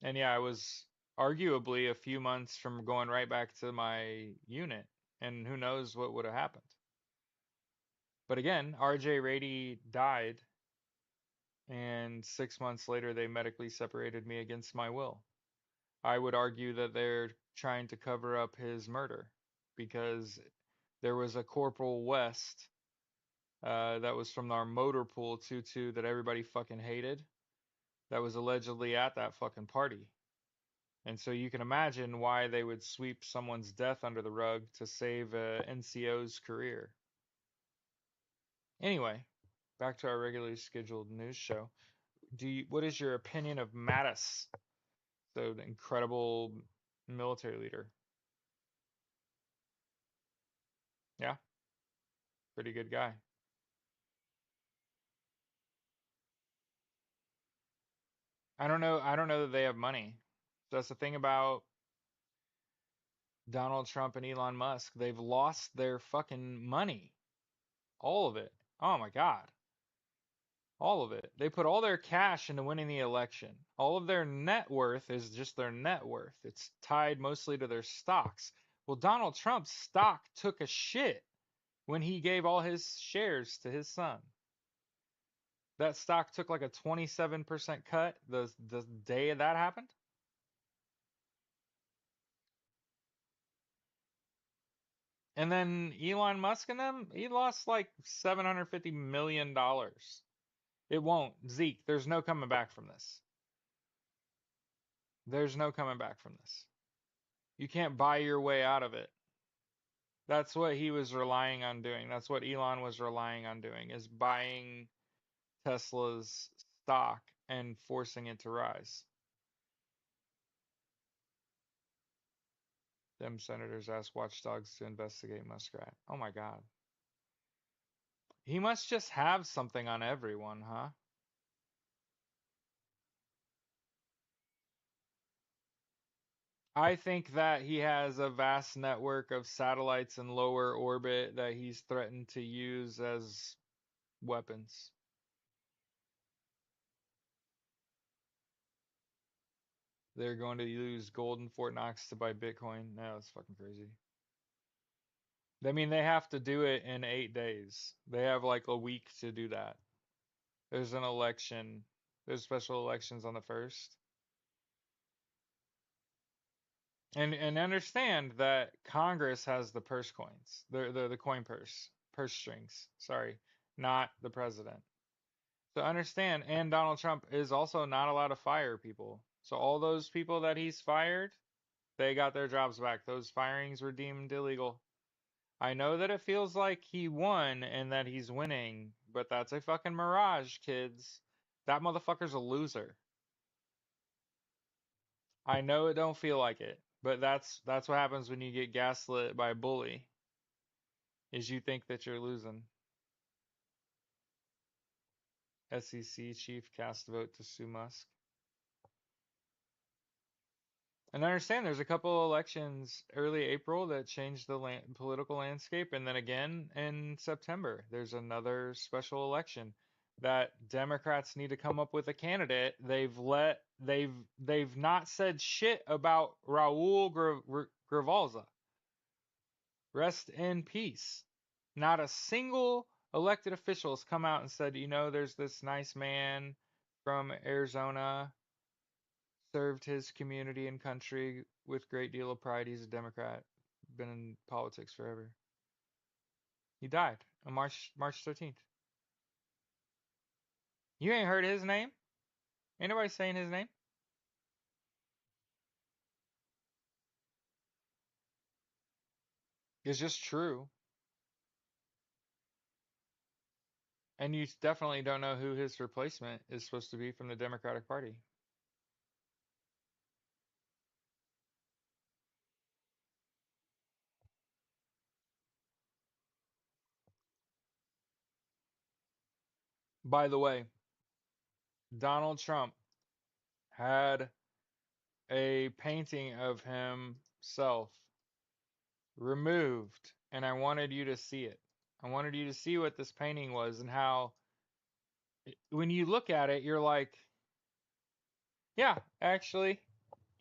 And yeah, I was arguably a few months from going right back to my unit, and who knows what would have happened. But again, RJ Rady died, and 6 months later they medically separated me against my will. I would argue that they're trying to cover up his murder because there was a Corporal West that was from our motor pool 2-2 that everybody fucking hated that was allegedly at that fucking party. And so you can imagine why they would sweep someone's death under the rug to save NCO's career. Anyway, back to our regularly scheduled news show. What is your opinion of Mattis, the incredible military leader? Yeah, pretty good guy. I don't know that they have money. That's the thing about Donald Trump and Elon Musk. They've lost their fucking money. All of it. Oh my God. All of it. They put all their cash into winning the election. All of their net worth is just their net worth. It's tied mostly to their stocks. Well, Donald Trump's stock took a shit when he gave all his shares to his son. That stock took like a 27% cut the day that happened. And then Elon Musk and them, he lost like $750 million. It won't. Zeke, there's no coming back from this. There's no coming back from this. You can't buy your way out of it. That's what he was relying on doing. That's what Elon was relying on doing, is buying Tesla's stock and forcing it to rise. Them senators asked watchdogs to investigate Muskrat. Oh my God. He must just have something on everyone, huh? I think that he has a vast network of satellites in lower orbit that he's threatened to use as weapons. They're going to use gold in Fort Knox to buy Bitcoin. No, that's fucking crazy. I mean, they have to do it in 8 days. They have like a week to do that. There's an election. There's special elections on the first. And understand that Congress has the purse coins. The coin purse strings. Sorry, not the president. So understand, and Donald Trump is also not allowed to fire people. So all those people that he's fired, they got their jobs back. Those firings were deemed illegal. I know that it feels like he won and that he's winning, but that's a fucking mirage, kids. That motherfucker's a loser. I know it don't feel like it, but that's what happens when you get gaslit by a bully, is you think that you're losing. SEC chief cast vote to sue Musk. And I understand there's a couple elections early April that changed the political landscape, and then again in September, there's another special election that Democrats need to come up with a candidate. They've not said shit about Raul Gravalza. Rest in peace. Not a single elected official has come out and said, there's this nice man from Arizona, served his community and country with great deal of pride. He's a Democrat, been in politics forever. He died on March 13th. You ain't heard his name? Ain't nobody saying his name? It's just true. And you definitely don't know who his replacement is supposed to be from the Democratic Party. By the way, Donald Trump had a painting of himself removed, and I wanted you to see it. I wanted you to see what this painting was and how, when you look at it, you're like, yeah, actually,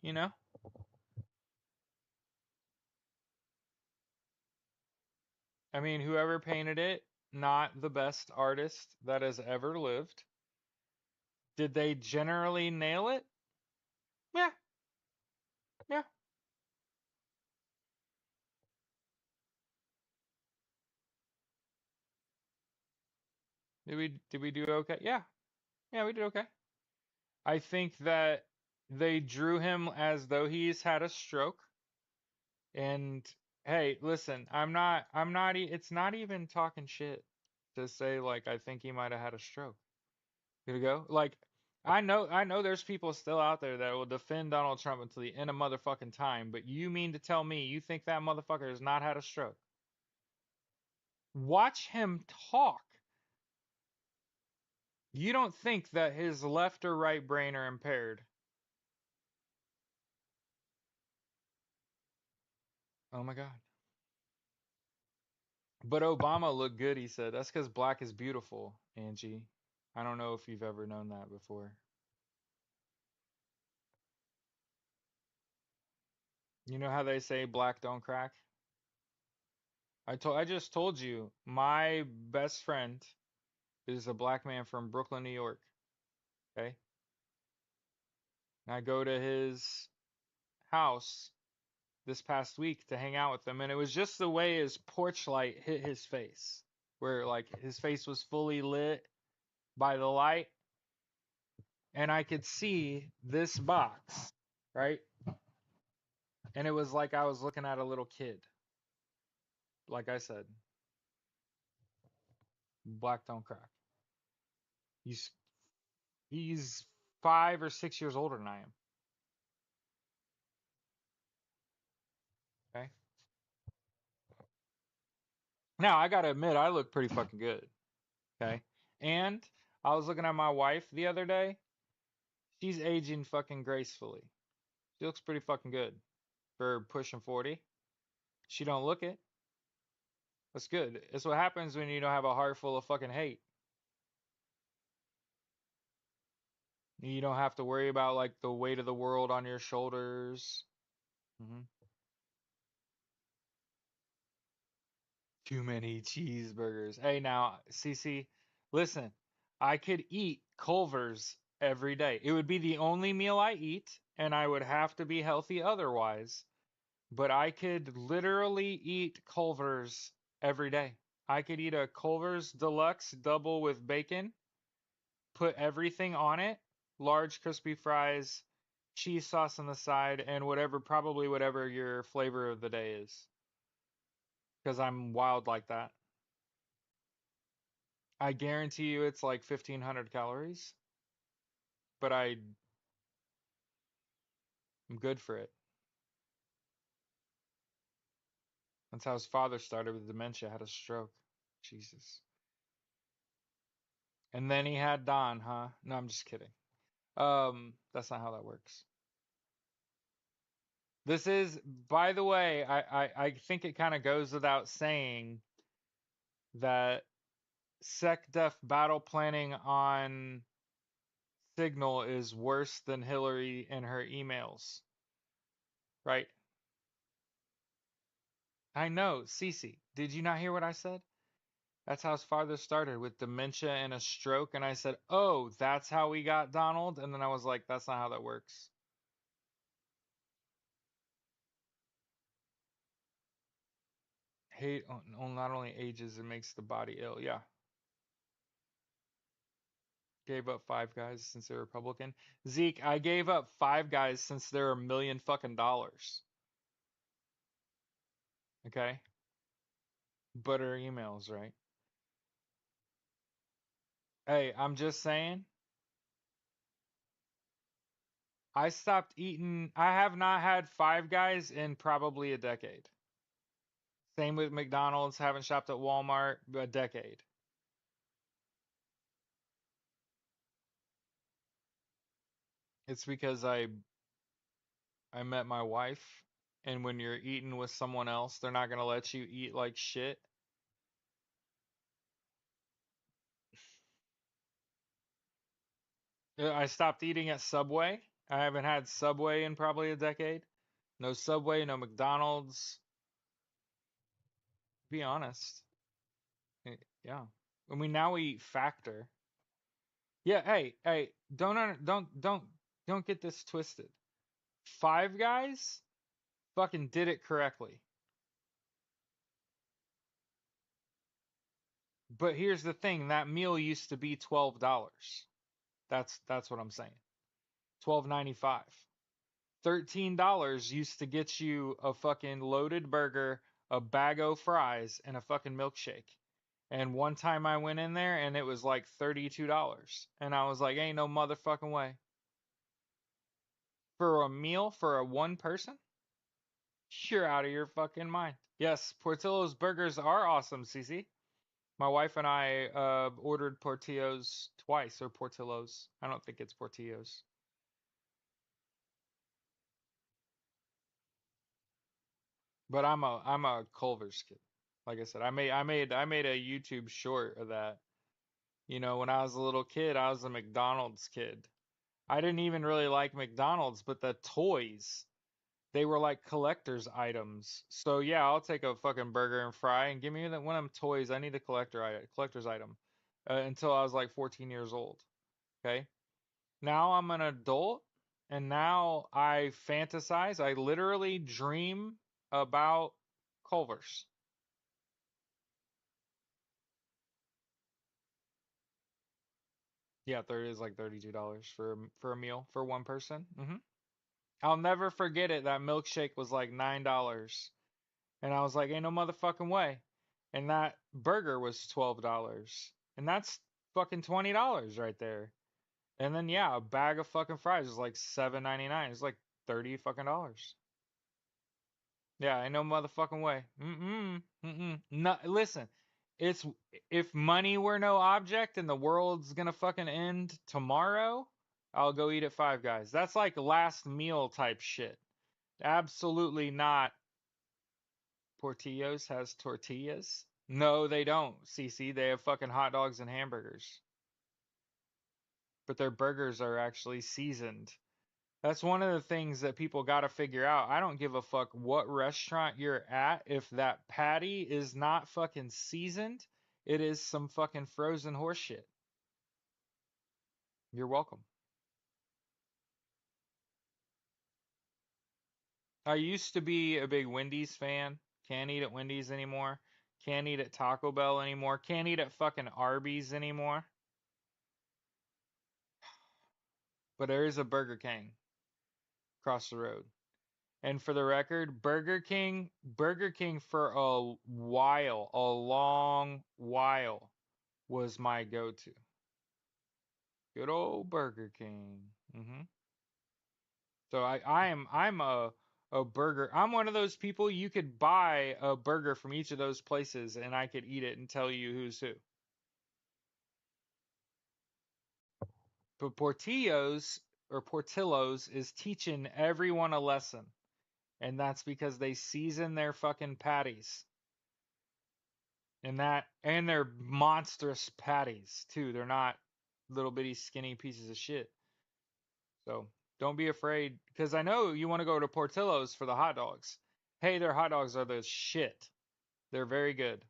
you know, I mean, whoever painted it, not the best artist that has ever lived. Did they generally nail it? Yeah, yeah. Did we do okay? Yeah, yeah, we did okay. I think that they drew him as though he's had a stroke. And hey, listen, it's not even talking shit to say like I think he might have had a stroke. Gonna go? Like, I know there's people still out there that will defend Donald Trump until the end of motherfucking time, but you mean to tell me you think that motherfucker has not had a stroke? Watch him talk. You don't think that his left or right brain are impaired? Oh my God. But Obama looked good, he said. That's because black is beautiful, Angie. I don't know if you've ever known that before. You know how they say black don't crack? I just told you, my best friend is a black man from Brooklyn, New York. Okay. And I go to his house this past week to hang out with him, and it was just the way his porch light hit his face, where like his face was fully lit by the light, and I could see this box, right? And it was like I was looking at a little kid. Like I said, black don't crack. He's he's 5 or 6 years older than I am. Okay. Now I gotta admit, I look pretty fucking good. Okay. And I was looking at my wife the other day. She's aging fucking gracefully. She looks pretty fucking good for pushing 40. She don't look it. That's good. It's what happens when you don't have a heart full of fucking hate. You don't have to worry about like the weight of the world on your shoulders. Hmm. Too many cheeseburgers. Hey, now, Cece, listen, I could eat Culver's every day. It would be the only meal I eat, and I would have to be healthy otherwise. But I could literally eat Culver's every day. I could eat a Culver's Deluxe double with bacon, put everything on it, large crispy fries, cheese sauce on the side, and whatever, probably whatever your flavor of the day is. Because I'm wild like that. I guarantee you it's like 1,500 calories, but I'm good for it. That's how his father started with dementia, had a stroke. Jesus. And then he had Don, huh? No, I'm just kidding. That's not how that works. This is, by the way, I think it kind of goes without saying that SecDef battle planning on Signal is worse than Hillary and her emails, right? I know, Cece. Did you not hear what I said? That's how his father started with dementia and a stroke. And I said, oh, that's how we got Donald. And then I was like, that's not how that works. Hate not only ages, it makes the body ill. Yeah. Gave up Five Guys since they're Republican. Zeke, I gave up Five Guys since they're $1 million fucking dollars. Okay. Butter emails, right? Hey, I'm just saying, I stopped eating. I have not had Five Guys in probably a decade. Same with McDonald's. Haven't shopped at Walmart a decade. It's because I met my wife, and when you're eating with someone else, they're not gonna let you eat like shit. I stopped eating at Subway. I haven't had Subway in probably a decade. No Subway, no McDonald's. Be honest. Yeah. I mean, now we eat Factor. Yeah, hey, don't get this twisted. Five Guys fucking did it correctly. But here's the thing, that meal used to be $12. That's what I'm saying. 12.95. $13 used to get you a fucking loaded burger, a bag of fries, and a fucking milkshake. And one time I went in there and it was like $32. And I was like, ain't no motherfucking way. For a meal for a one person? You're out of your fucking mind. Yes, Portillo's burgers are awesome, Cece. My wife and I ordered Portillo's twice, or Portillo's. I don't think it's Portillo's. But I'm a Culver's kid. Like I said, I made a YouTube short of that. You know, when I was a little kid, I was a McDonald's kid. I didn't even really like McDonald's, but the toys, they were like collector's items. So yeah, I'll take a fucking burger and fry and give me one of them toys. I need a collector's item. until I was like 14 years old. Okay. Now I'm an adult and now I fantasize. I literally dream about Culver's. Yeah, there is like $32 for a meal for one person. I'll never forget it. That milkshake was like $9. And I was like, ain't no motherfucking way. And that burger was $12. And that's fucking $20 right there. And then yeah, a bag of fucking fries is like $7.99. It's like 30 fucking dollars. Yeah, ain't no motherfucking way. No, listen, it's if money were no object and the world's gonna fucking end tomorrow, I'll go eat at Five Guys. That's like last meal type shit. Absolutely not. Portillo's has tortillas? No, they don't, CC. They have fucking hot dogs and hamburgers. But their burgers are actually seasoned. That's one of the things that people got to figure out. I don't give a fuck what restaurant you're at. If that patty is not fucking seasoned, it is some fucking frozen horse shit. You're welcome. I used to be a big Wendy's fan. Can't eat at Wendy's anymore. Can't eat at Taco Bell anymore. Can't eat at fucking Arby's anymore. But there is a Burger King across the road. And for the record, Burger King for a while, a long while, was my go-to. Good old Burger King. So I'm a burger. I'm one of those people you could buy a burger from each of those places and I could eat it and tell you who's who. But Portillo's is teaching everyone a lesson. And that's because they season their fucking patties. And they're monstrous patties too. They're not little bitty skinny pieces of shit. So don't be afraid because I know you want to go to Portillo's for the hot dogs. Hey, their hot dogs are the shit. They're very good.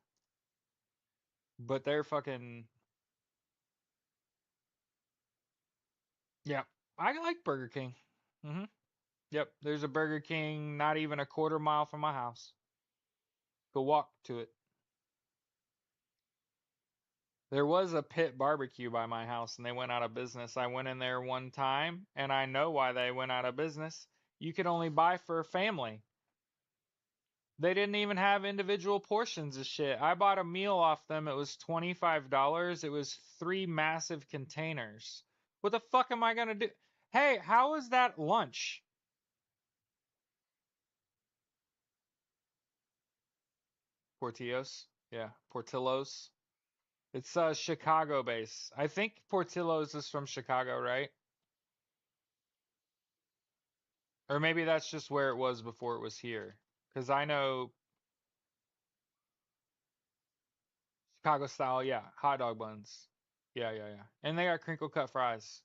But they're fucking yeah. I like Burger King. hmm Yep, there's a Burger King not even a quarter mile from my house. Go walk to it. There was a Pit Barbecue by my house and they went out of business. I went in there one time and I know why they went out of business. You could only buy for a family. They didn't even have individual portions of shit. I bought a meal off them. It was $25. It was three massive containers. What the fuck am I gonna do? Hey, how is that lunch? Portillos? Yeah, Portillos. It's Chicago base. I think Portillos is from Chicago, right? Or maybe that's just where it was before it was here. Because I know Chicago style, yeah, hot dog buns. Yeah, yeah, yeah. And they got crinkle cut fries.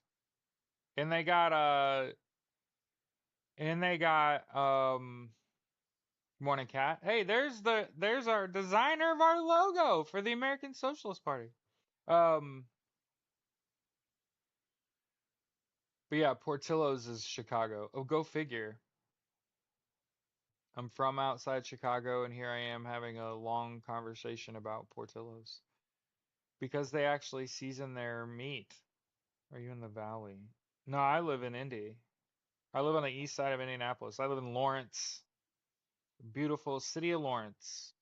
And they got morning cat. Hey, there's our designer of our logo for the American Socialist Party. Um but yeah, Portillo's is Chicago. Oh, go figure. I'm from outside Chicago and here I am having a long conversation about Portillo's because they actually season their meat. Are you in the valley? No, I live in Indy. I live on the east side of Indianapolis. I live in Lawrence, beautiful city of Lawrence.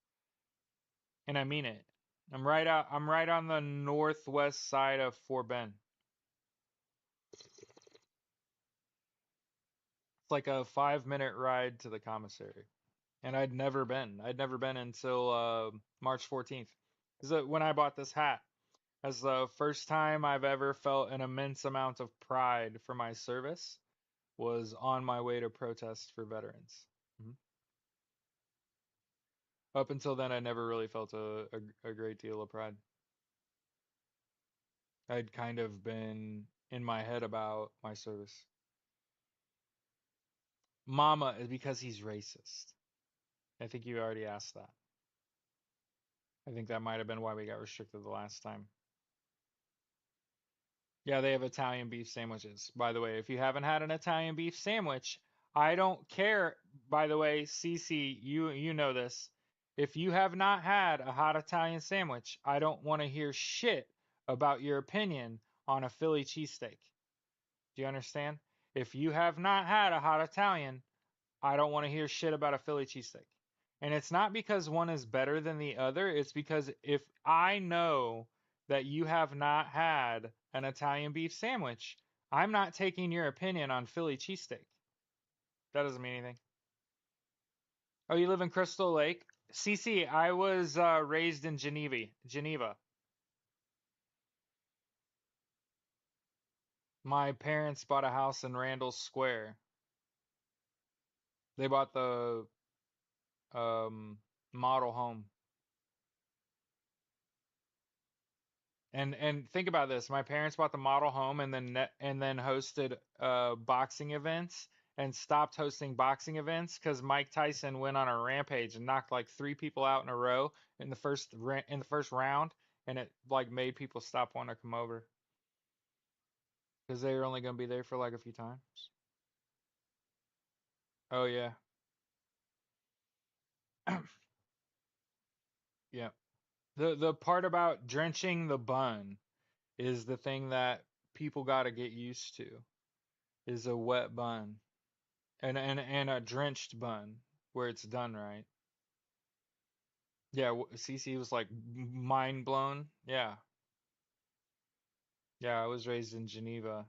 And I mean it. I'm right on the northwest side of Fort Bend. It's like a 5 minute ride to the commissary. And I'd never been until March 14th. Because when I bought this hat, as the first time I've ever felt an immense amount of pride for my service was on my way to protest for veterans. Mhm. Up until then, I never really felt a great deal of pride. I'd kind of been in my head about my service. Mama is because he's racist. I think you already asked that. I think that might have been why we got restricted the last time. Yeah, they have Italian beef sandwiches. By the way, if you haven't had an Italian beef sandwich, I don't care. By the way, Cece, you know this. If you have not had a hot Italian sandwich, I don't want to hear shit about your opinion on a Philly cheesesteak. Do you understand? If you have not had a hot Italian, I don't want to hear shit about a Philly cheesesteak. And it's not because one is better than the other. It's because if I know that you have not had an Italian beef sandwich, I'm not taking your opinion on Philly cheesesteak. That doesn't mean anything. Oh, you live in Crystal Lake? CC, I was raised in Geneva. Geneva. My parents bought a house in Randall Square. They bought the um, model home. And think about this. My parents bought the model home and then hosted boxing events and stopped hosting boxing events because Mike Tyson went on a rampage and knocked like three people out in a row in the first round, and it like made people stop wanting to come over because they were only going to be there for like a few times. Oh yeah. Yeah. The part about drenching the bun is the thing that people got to get used to is a wet bun. And a drenched bun where it's done right. Yeah, CC was like mind blown. Yeah, yeah. I was raised in Geneva.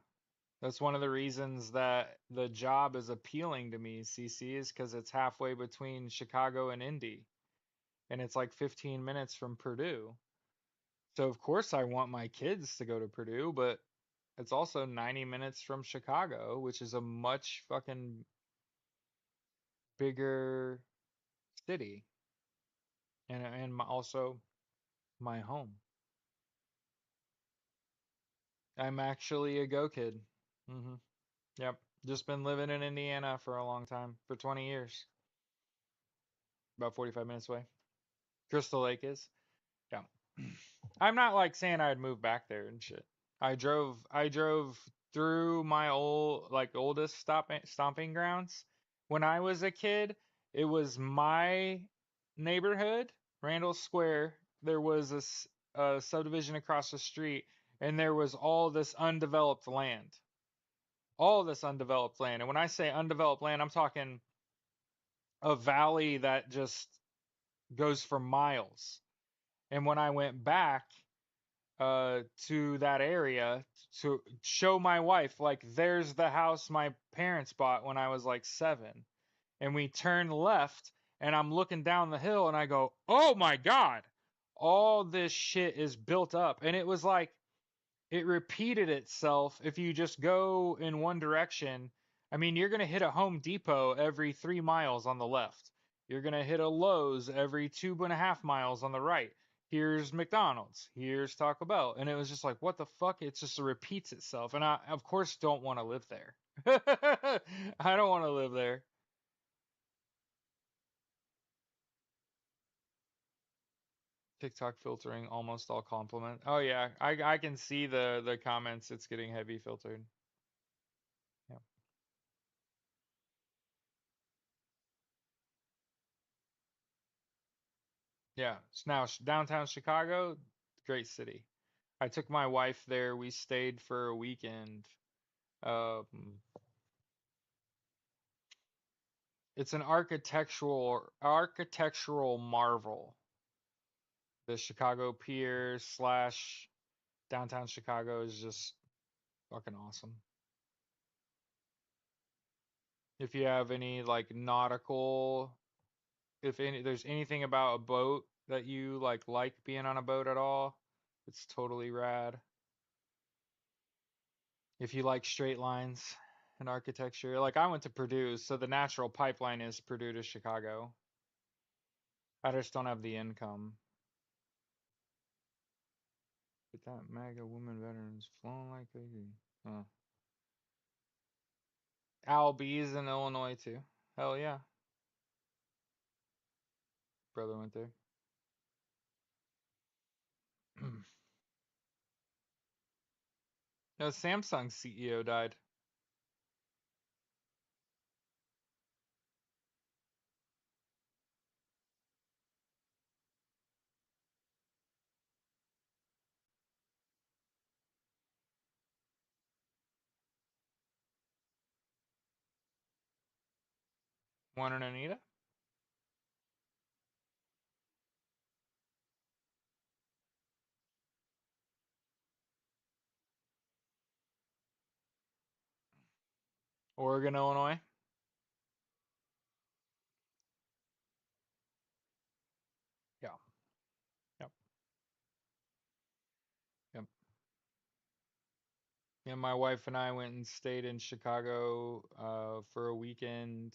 That's one of the reasons that the job is appealing to me, CC, is because it's halfway between Chicago and Indy, and it's like 15 minutes from Purdue. So of course I want my kids to go to Purdue, but it's also 90 minutes from Chicago, which is a much fucking bigger city, and also my home. I'm actually a Go kid. Hmm. Yep. Just been living in Indiana for a long time, for 20 years. About 45 minutes away. Crystal Lake is. Yeah. I'm not like saying I'd move back there and shit. I drove through my oldest stomping grounds. When I was a kid, it was my neighborhood, Randall Square. There was a subdivision across the street, and there was all this undeveloped land. All this undeveloped land. And when I say undeveloped land, I'm talking a valley that just goes for miles. And when I went back to that area to show my wife, like, there's the house my parents bought when I was like 7. And we turned left, and I'm looking down the hill, and I go, oh my God, all this shit is built up. And it was like, it repeated itself if you just go in one direction. I mean, you're going to hit a Home Depot every 3 miles on the left. You're going to hit a Lowe's every 2.5 miles on the right. Here's McDonald's. Here's Taco Bell. And it was just like, what the fuck? It just repeats itself. And I, of course, don't want to live there. I don't want to live there. TikTok filtering almost all compliment. Oh yeah, I can see the comments. It's getting heavy filtered. Yeah. Yeah. Now downtown Chicago, great city. I took my wife there. We stayed for a weekend. Um, it's an architectural marvel. The Chicago Pier slash downtown Chicago is just fucking awesome. If you have any like nautical, if any, there's anything about a boat that you like being on a boat at all, it's totally rad. If you like straight lines and architecture. Like I went to Purdue, so the natural pipeline is Purdue to Chicago. I just don't have the income. But that MAGA women veterans flowing like crazy. Huh. Al B's in Illinois too. Hell yeah. Brother went there. No, Samsung's CEO died. Juan and Anita? Oregon, Illinois? Yeah. Yep. Yep. Yeah, my wife and I went and stayed in Chicago for a weekend.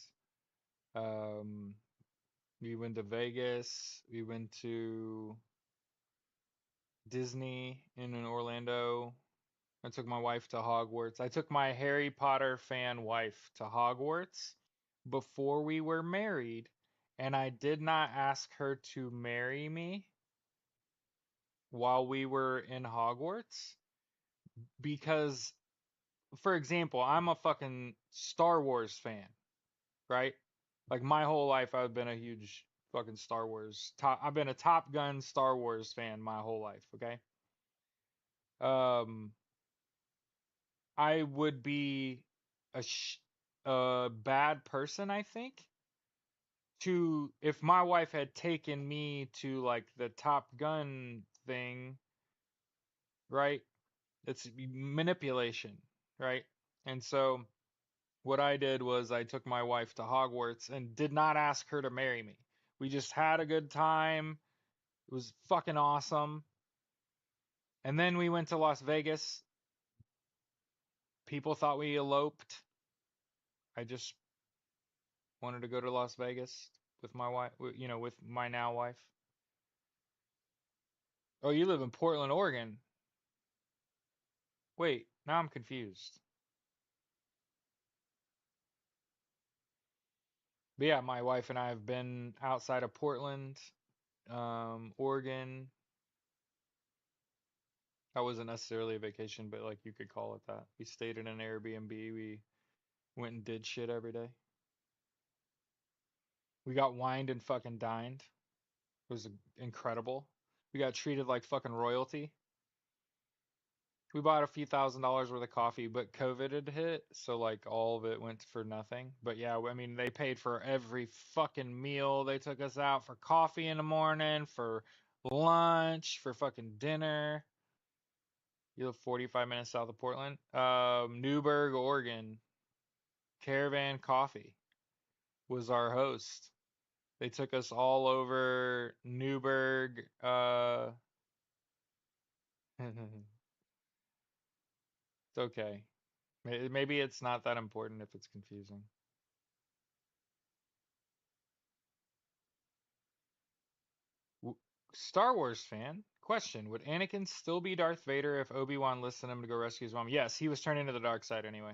Um, we went to Vegas. We went to Disney in Orlando. I took my wife to Hogwarts. I took my Harry Potter fan wife to Hogwarts before we were married, and I did not ask her to marry me while we were in Hogwarts because, for example, I'm a fucking Star Wars fan, right? Like my whole life, I've been a huge fucking Star Wars top. I've been a Top Gun Star Wars fan my whole life. Okay. Um, I would be a bad person, I think, to if my wife had taken me to like the Top Gun thing, right? It's manipulation, right? And so what I did was I took my wife to Hogwarts and did not ask her to marry me. We just had a good time. It was fucking awesome. And then we went to Las Vegas. People thought we eloped. I just wanted to go to Las Vegas with my wife, with my now wife. Oh, you live in Portland, Oregon. Wait, now I'm confused. But yeah, my wife and I have been outside of Portland, Oregon. That wasn't necessarily a vacation, but like you could call it that. We stayed in an Airbnb. We went and did shit every day. We got wined and fucking dined. It was incredible. We got treated like fucking royalty. We bought a few $1,000s worth of coffee, but COVID had hit, so like all of it went for nothing. But yeah, I mean, they paid for every fucking meal. They took us out for coffee in the morning, for lunch, for fucking dinner. You live 45 minutes south of Portland. Newberg, Oregon. Caravan Coffee was our host. They took us all over Newberg. It's okay. Maybe it's not that important if it's confusing. Star Wars fan. Question: would Anakin still be Darth Vader if Obi-Wan listened him to go rescue his mom? Yes, he was turning to the dark side anyway.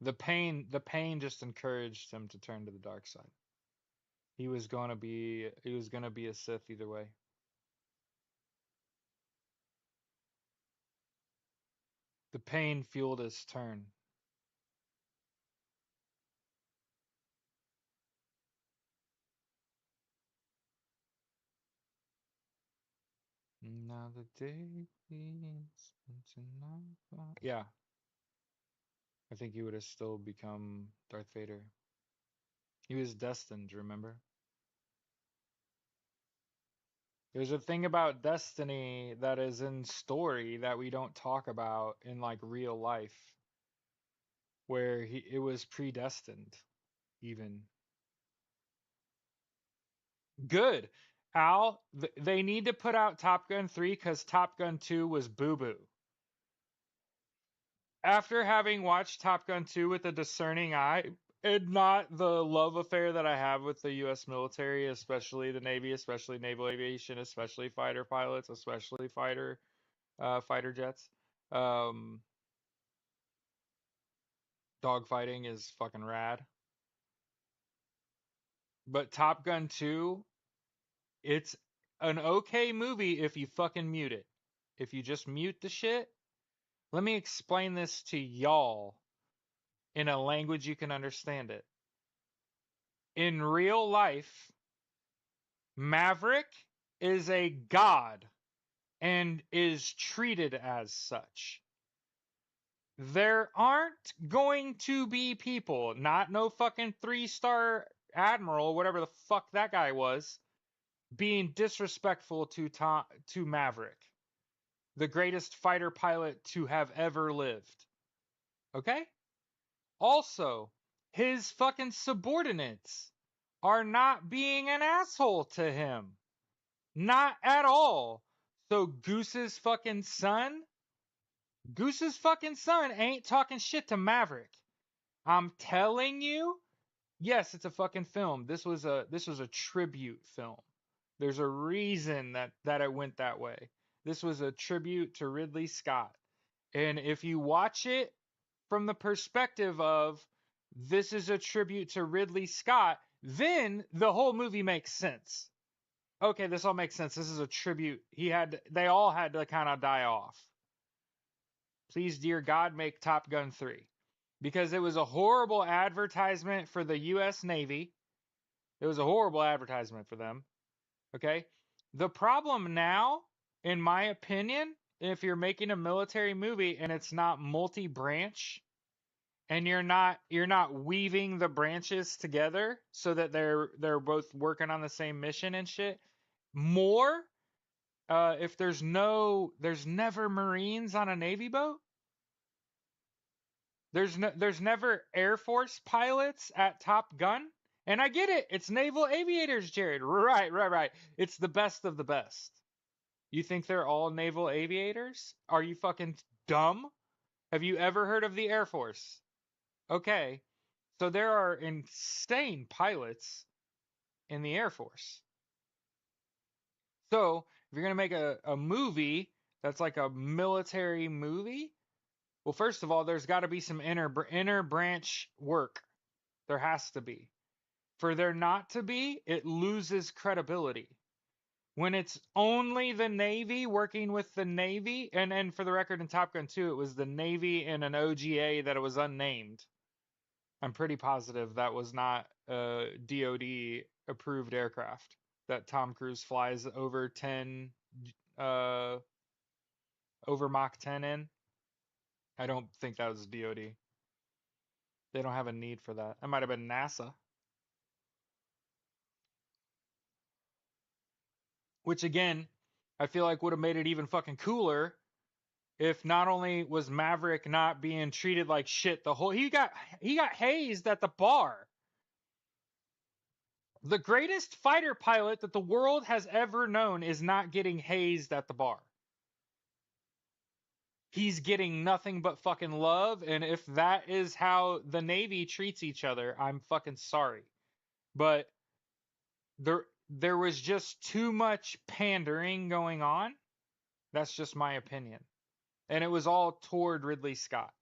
The pain just encouraged him to turn to the dark side. He was gonna be a Sith either way. The pain fueled his turn. Now the day begins tonight. Yeah, I think he would have still become Darth Vader. He was destined, remember? There's a thing about destiny that is in story that we don't talk about in like real life, where it was predestined, even. Good. Al, they need to put out Top Gun 3 because Top Gun 2 was boo boo. After having watched Top Gun 2 with a discerning eye, and not the love affair that I have with the US military, especially the Navy, especially naval aviation, especially fighter pilots, especially fighter jets. Um, Dogfighting is fucking rad. But Top Gun 2, it's an okay movie if you fucking mute it. If you just mute the shit, Let me explain this to y'all in a language you can understand it. In real life, Maverick is a god and is treated as such. There aren't going to be people, not no fucking 3-star admiral, whatever the fuck that guy was, being disrespectful to Maverick, the greatest fighter pilot to have ever lived. Okay? Also, his fucking subordinates are not being an asshole to him. Not at all. So Goose's fucking son ain't talking shit to Maverick. I'm telling you, yes, it's a fucking film. This was a tribute film. There's a reason that it went that way. This was a tribute to Ridley Scott. And if you watch it from the perspective of this is a tribute to Ridley Scott, then the whole movie makes sense. Okay, this all makes sense. This is a tribute. They all had to kind of die off. Please, dear God, make Top Gun 3. Because it was a horrible advertisement for the US Navy. It was a horrible advertisement for them. Okay? The problem now, in my opinion, if you're making a military movie and it's not multi-branch and you're not weaving the branches together so that they're both working on the same mission and shit, more if there's never Marines on a Navy boat. There's never Air Force pilots at Top Gun. And I get it. It's naval aviators, Jared. Right. It's the best of the best. You think they're all naval aviators? Are you fucking dumb? Have you ever heard of the Air Force? Okay. So there are insane pilots in the Air Force. So if you're going to make a movie that's like a military movie, well, first of all, there's got to be some inner branch work. There has to be. For there not to be, it loses credibility. When it's only the Navy working with the Navy, and for the record in Top Gun 2, it was the Navy and an OGA that it was unnamed. I'm pretty positive that was not a DoD approved aircraft that Tom Cruise flies over 10 over Mach 10 in. I don't think that was DoD. They don't have a need for that. That might have been NASA. Which again, I feel like would have made it even fucking cooler if not only was Maverick not being treated like shit the whole he got hazed at the bar. The greatest fighter pilot that the world has ever known is not getting hazed at the bar. He's getting nothing but fucking love, and if that is how the Navy treats each other, I'm fucking sorry. But there was just too much pandering going on. That's just my opinion. And it was all toward Ridley Scott.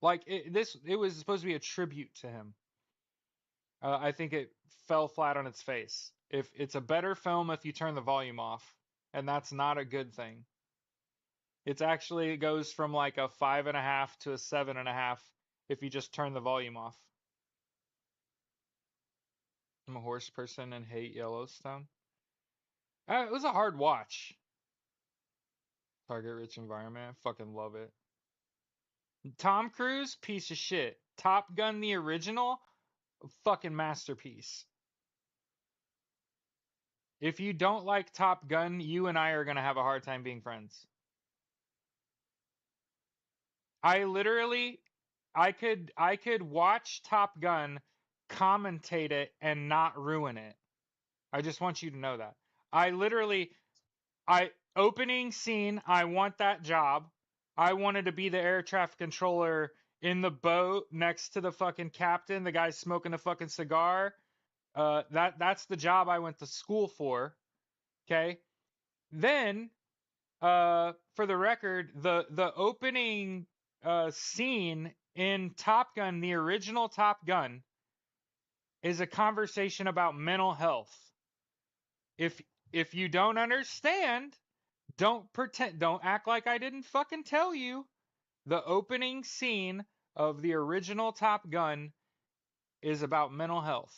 Like it was supposed to be a tribute to him. I think it fell flat on its face. If it's a better film if you turn the volume off, and that's not a good thing. It goes from like a 5.5 to a 7.5 if you just turn the volume off. I'm a horse person and hate Yellowstone. It was a hard watch. Target rich environment. I fucking love it. Tom Cruise, piece of shit. Top Gun, the original, fucking masterpiece. If you don't like Top Gun, you and I are going to have a hard time being friends. I could watch Top Gun, commentate it, and not ruin it. I just want you to know that. Opening scene, I want that job. I wanted to be the air traffic controller in the boat next to the fucking captain, the guy smoking a fucking cigar. That's the job I went to school for. Okay. Then, for the record, the opening scene in Top Gun, the original Top Gun, is a conversation about mental health. If you don't understand, don't act like I didn't fucking tell you. The opening scene of the original Top Gun is about mental health.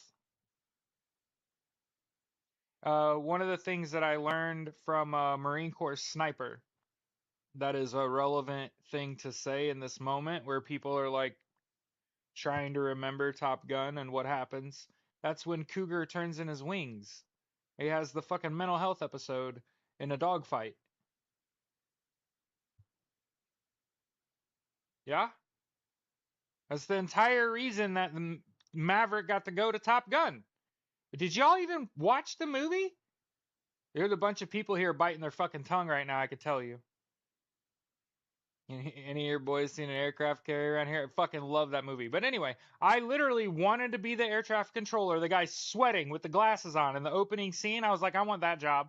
One of the things that I learned from a Marine Corps sniper that is a relevant thing to say in this moment where people are like trying to remember Top Gun and what happens. That's when Cougar turns in his wings. He has the fucking mental health episode in a dogfight. Yeah? That's the entire reason that Maverick got to go to Top Gun. Did y'all even watch the movie? There's a bunch of people here biting their fucking tongue right now, I could tell you. Any of your boys seen an aircraft carrier around here? I fucking love that movie. But anyway, I literally wanted to be the air traffic controller, the guy sweating with the glasses on in the opening scene. I was like, I want that job.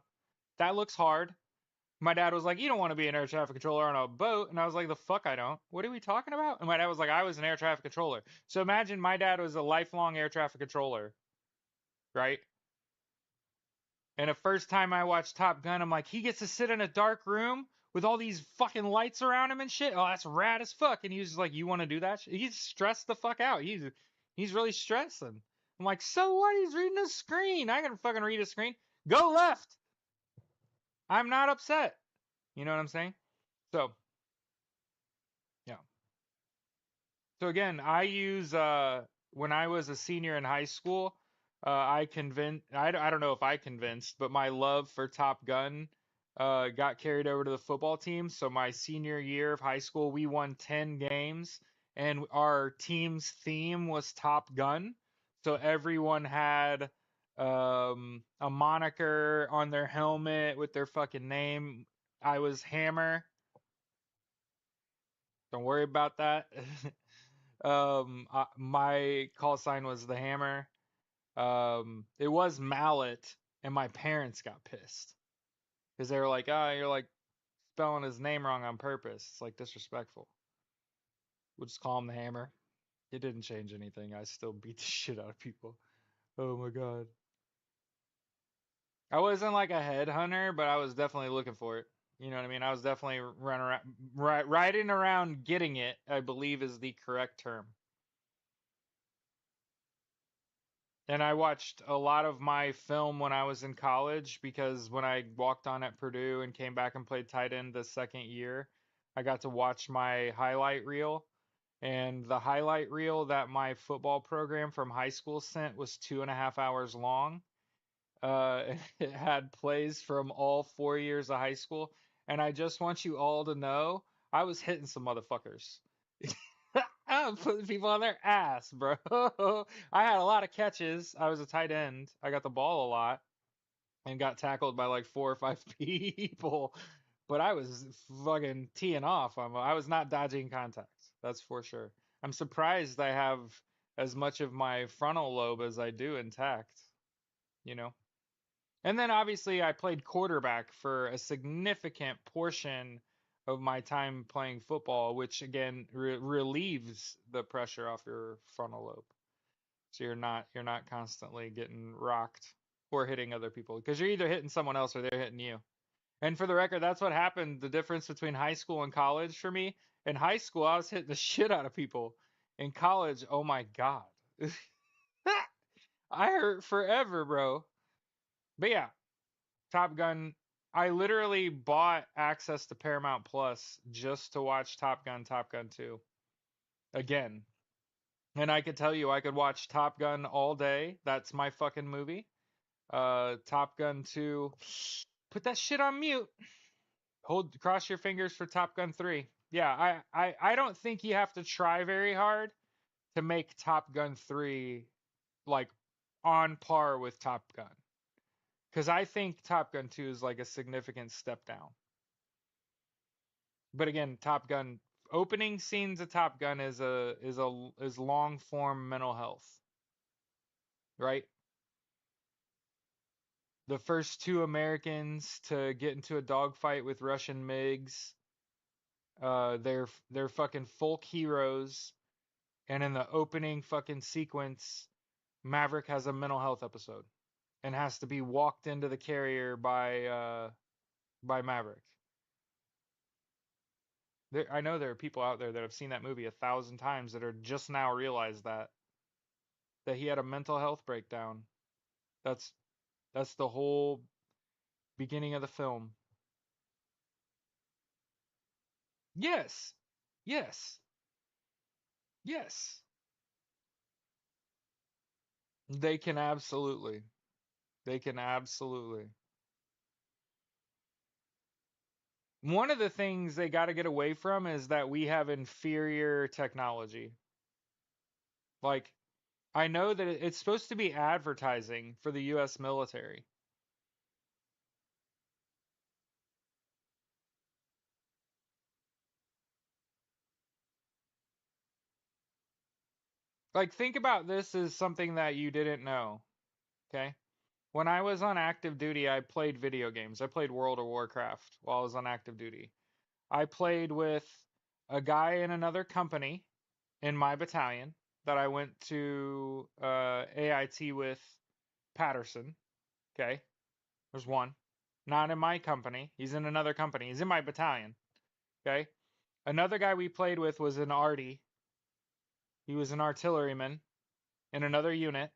That looks hard. My dad was like, you don't want to be an air traffic controller on a boat. And I was like, the fuck I don't. What are we talking about? And my dad was like, I was an air traffic controller. So imagine my dad was a lifelong air traffic controller, right? And the first time I watched Top Gun, I'm like, he gets to sit in a dark room with all these fucking lights around him and shit. Oh, that's rad as fuck. And he was like, you want to do that? He's stressed the fuck out. He's really stressing. I'm like, so what? He's reading a screen. I can fucking read a screen. Go left. I'm not upset. You know what I'm saying? So yeah. So again, I use when I was a senior in high school, I don't know if I convinced, but my love for Top Gun got carried over to the football team. So my senior year of high school, we won 10 games and our team's theme was Top Gun. So everyone had a moniker on their helmet with their fucking name. I was Hammer. Don't worry about that. My call sign was the Hammer. It was Mallet, and my parents got pissed because they were like, "Ah, you're like spelling his name wrong on purpose. It's like disrespectful." We'll just call him the Hammer. It didn't change anything. I still beat the shit out of people. Oh my god. I wasn't like a headhunter, but I was definitely looking for it. You know what I mean? I was definitely running around, riding around getting it, I believe is the correct term. And I watched a lot of my film when I was in college because when I walked on at Purdue and came back and played tight end the second year, I got to watch my highlight reel. And the highlight reel that my football program from high school sent was 2.5 hours long. It had plays from all 4 years of high school. And I just want you all to know I was hitting some motherfuckers. I was putting people on their ass, bro. I had a lot of catches. I was a tight end. I got the ball a lot and got tackled by like 4 or 5 people. But I was fucking teeing off. I was not dodging contacts. That's for sure. I'm surprised I have as much of my frontal lobe as I do intact, you know? And then obviously I played quarterback for a significant portion of my time playing football, which again relieves the pressure off your frontal lobe. So you're not constantly getting rocked or hitting other people because you're either hitting someone else or they're hitting you. And for the record, that's what happened. The difference between high school and college for me. In high school, I was hitting the shit out of people. In college, oh my God. I hurt forever, bro. But yeah, Top Gun. I literally bought access to Paramount Plus just to watch Top Gun 2 again. And I could tell you I could watch Top Gun all day. That's my fucking movie. Top Gun 2. Put that shit on mute. Hold cross your fingers for Top Gun 3. Yeah, I don't think you have to try very hard to make Top Gun 3 like on par with Top Gun. Cuz I think Top Gun 2 is like a significant step down. But again, Top Gun opening scenes of Top Gun is long form mental health, right? The first two Americans to get into a dogfight with Russian MiGs, they're fucking folk heroes, and in the opening fucking sequence, Maverick has a mental health episode and has to be walked into the carrier by Maverick. I know there are people out there that have seen that movie 1,000 times that are just now realize that he had a mental health breakdown. That's that's the whole beginning of the film. Yes. Yes. Yes. They can absolutely. They can absolutely. One of the things they got to get away from is that we have inferior technology. Like, I know that it's supposed to be advertising for the US military. Like, think about this as something that you didn't know, okay? When I was on active duty, I played video games. I played World of Warcraft while I was on active duty. I played with a guy in another company in my battalion that I went to AIT with, Patterson. Okay, there's one. Not in my company. He's in another company. He's in my battalion. Okay. Another guy we played with was an arty. He was an artilleryman in another unit.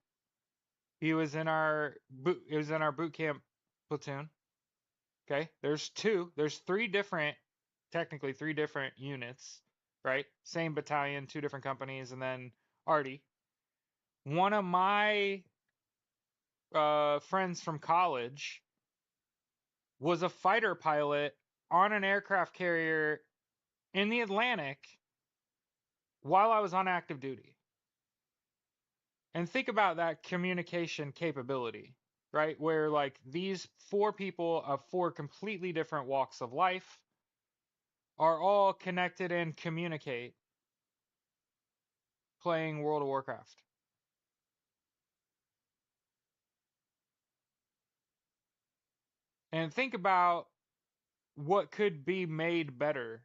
He was in our boot camp platoon. Okay. There's two. There's three different, technically three different units, right? Same battalion, two different companies, and then arty. One of my friends from college was a fighter pilot on an aircraft carrier in the Atlantic while I was on active duty. And think about that communication capability, right? Where like these four people of four completely different walks of life are all connected and communicate playing World of Warcraft. And think about what could be made better.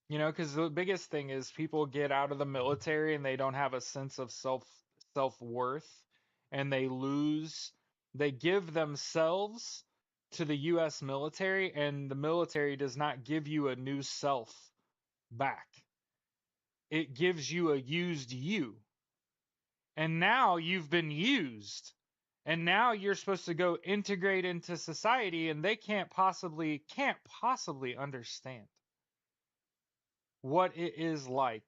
Because the biggest thing is people get out of the military and they don't have a sense of self-worth, and they give themselves to the US military, and the military does not give you a new self back. It gives you a used you. And now you've been used. And now you're supposed to go integrate into society, and they can't possibly understand what it is like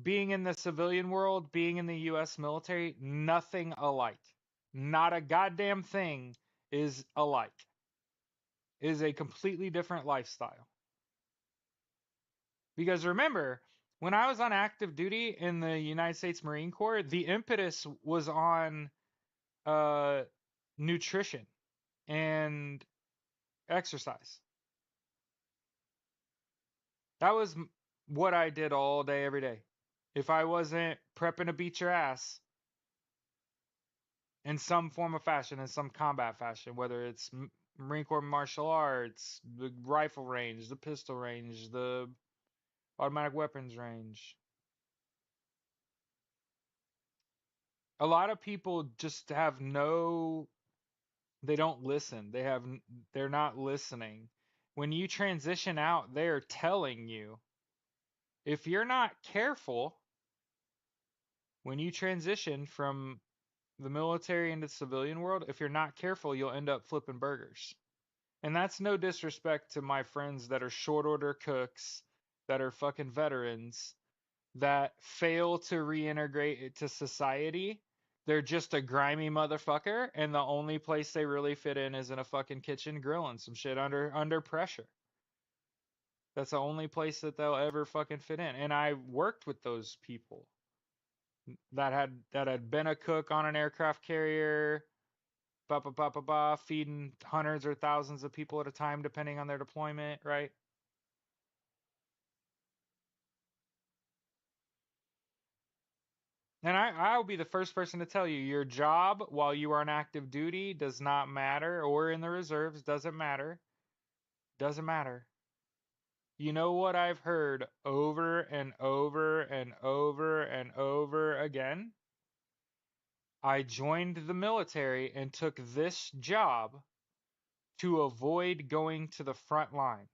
being in the civilian world, being in the US military, nothing alike. Not a goddamn thing is alike. It is a completely different lifestyle. Because remember, when I was on active duty in the United States Marine Corps, the impetus was on uh, nutrition and exercise. That was what I did all day, every day. If I wasn't prepping to beat your ass, in some form of fashion, in some combat fashion, whether it's Marine Corps martial arts, the rifle range, the pistol range, the automatic weapons range. A lot of people just have they don't listen. They're not listening. When you transition out, they're telling you. If you're not careful, when you transition from the military into the civilian world, if you're not careful, you'll end up flipping burgers. And that's no disrespect to my friends that are short order cooks, that are fucking veterans, that fail to reintegrate into society. They're just a grimy motherfucker, and the only place they really fit in is in a fucking kitchen grilling some shit under pressure. That's the only place that they'll ever fucking fit in. And I worked with those people that had been a cook on an aircraft carrier, feeding hundreds or thousands of people at a time, depending on their deployment, right? And I'll be the first person to tell you, your job while you are on active duty does not matter, or in the reserves doesn't matter. Doesn't matter. You know what I've heard over and over and over and over again? I joined the military and took this job to avoid going to the front line.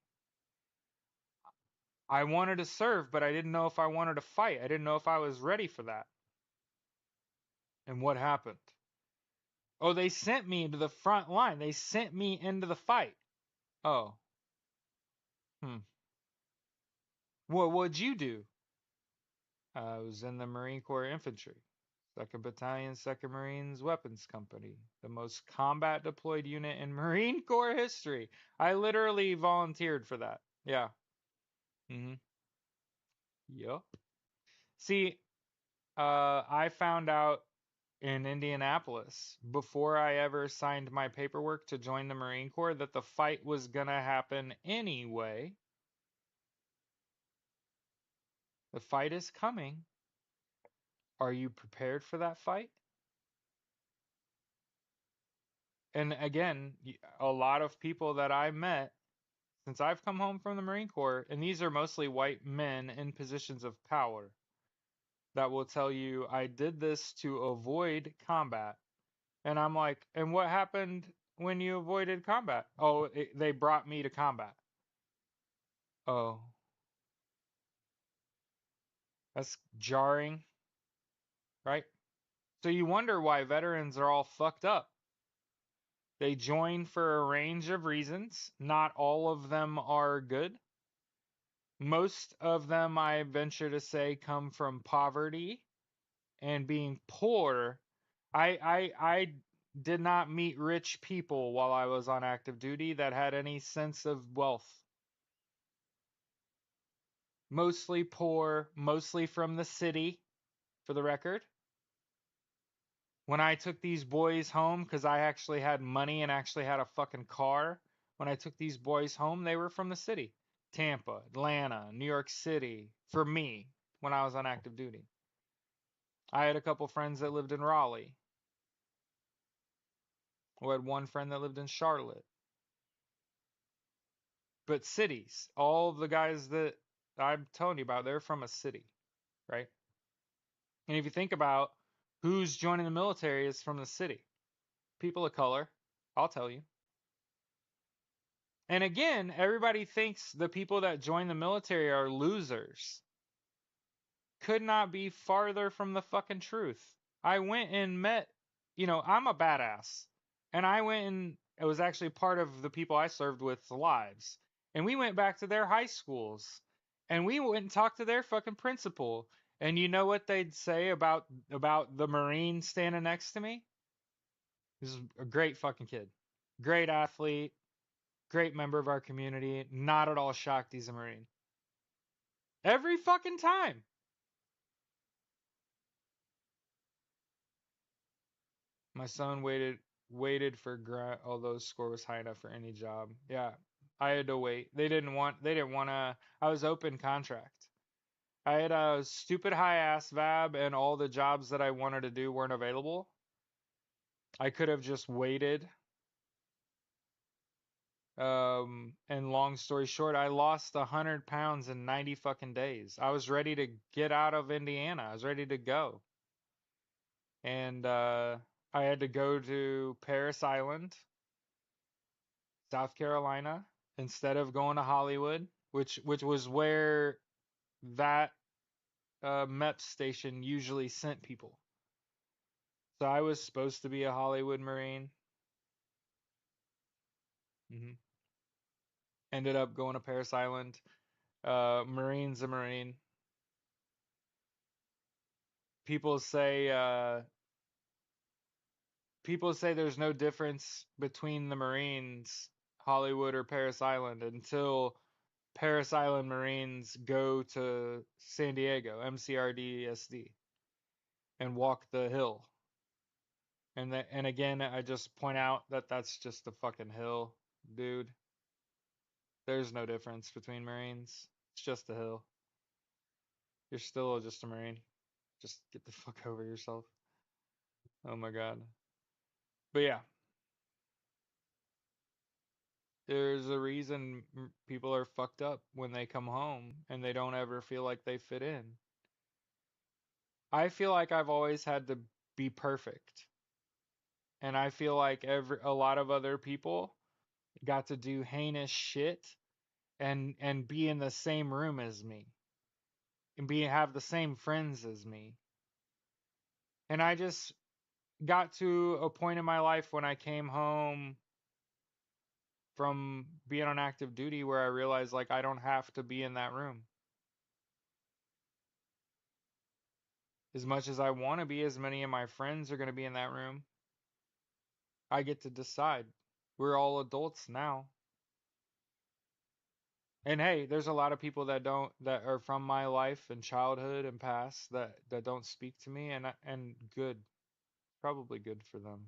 I wanted to serve, but I didn't know if I wanted to fight. I didn't know if I was ready for that. And what happened? Oh, they sent me to the front line. They sent me into the fight. Oh, hmm. What'd you do? I was in the Marine Corps Infantry, 2nd Battalion, 2nd Marines Weapons Company, the most combat deployed unit in Marine Corps history. I literally volunteered for that. Yeah. Mm-hmm. Yup. See, I found out in Indianapolis before I ever signed my paperwork to join the Marine Corps that the fight was gonna happen anyway. The fight is coming. Are you prepared for that fight? And again, a lot of people that I met since I've come home from the Marine Corps, and these are mostly white men in positions of power, that will tell you I did this to avoid combat. And I'm like, and what happened when you avoided combat? Oh, they brought me to combat. Oh, that's jarring, right? So you wonder why veterans are all fucked up. They join for a range of reasons. Not all of them are good. Most of them, I venture to say, come from poverty and being poor. I did not meet rich people while I was on active duty that had any sense of wealth. Mostly poor, mostly from the city, for the record. When I took these boys home, because I actually had money and actually had a fucking car, when I took these boys home, they were from the city. Tampa, Atlanta, New York City, for me, when I was on active duty. I had a couple friends that lived in Raleigh. I had one friend that lived in Charlotte. But cities, all of the guys that I'm telling you about, they're from a city, right? And if you think about who's joining the military is from the city, people of color, I'll tell you. And again, everybody thinks the people that join the military are losers. Could not be farther from the fucking truth. I went and met, I'm a badass. And I went and it was actually part of the people I served with's lives. And we went back to their high schools. And we went and talked to their fucking principal. And you know what they'd say about the Marine standing next to me? This is a great fucking kid. Great athlete, great member of our community. Not at all shocked he's a Marine. Every fucking time. My son waited for grant, although his score was high enough for any job. Yeah, I had to wait. They didn't want to. I was open contract. I had a stupid high ass VAB, and all the jobs that I wanted to do weren't available. I could have just waited. And long story short, I lost 100 pounds in 90 fucking days. I was ready to get out of Indiana. I was ready to go, and I had to go to Paris Island, South Carolina, instead of going to Hollywood, which was where that MEP station usually sent people. So I was supposed to be a Hollywood Marine. hmm Ended up going to Paris Island. Marine's a Marine. People say uh, people say there's no difference between the Marines, Hollywood or Paris Island, until Paris Island Marines go to San Diego, MCRDSD, and walk the hill. And again, I just point out that that's just a fucking hill, dude. There's no difference between Marines. It's just a hill. You're still just a Marine. Just get the fuck over yourself. Oh my God. But yeah, there's a reason people are fucked up when they come home and they don't ever feel like they fit in. I feel like I've always had to be perfect. And I feel like a lot of other people, got to do heinous shit and be in the same room as me and be have the same friends as me. And I just got to a point in my life when I came home from being on active duty where I realized like I don't have to be in that room. As much as I want to be, as many of my friends are going to be in that room, I get to decide. We're all adults now. And hey, there's a lot of people that are from my life and childhood and past that don't speak to me and good, probably good for them.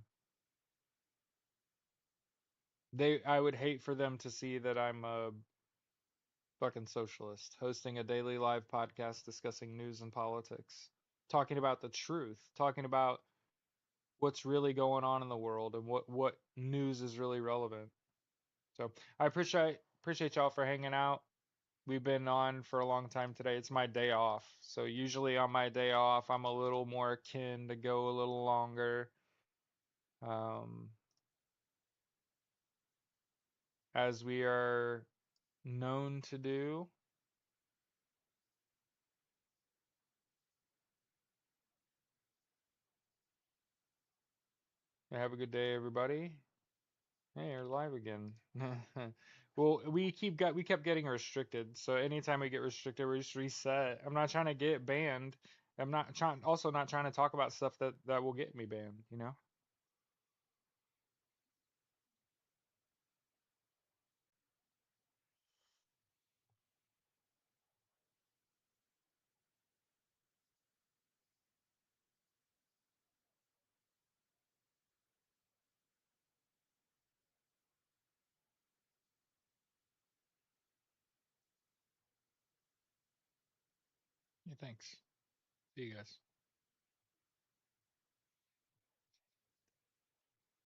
I would hate for them to see that I'm a fucking socialist hosting a daily live podcast discussing news and politics, talking about the truth, talking about what's really going on in the world and what news is really relevant. So I appreciate y'all for hanging out. We've been on for a long time today. It's my day off. So usually on my day off, I'm a little more akin to go a little longer. Um, as we are known to do. Have a good day, everybody. Hey, you're live again. Well, we kept getting restricted. So anytime we get restricted, we just reset. I'm not trying to get banned. I'm not trying also not trying to talk about stuff that will get me banned, you know? Yeah, thanks. See you guys.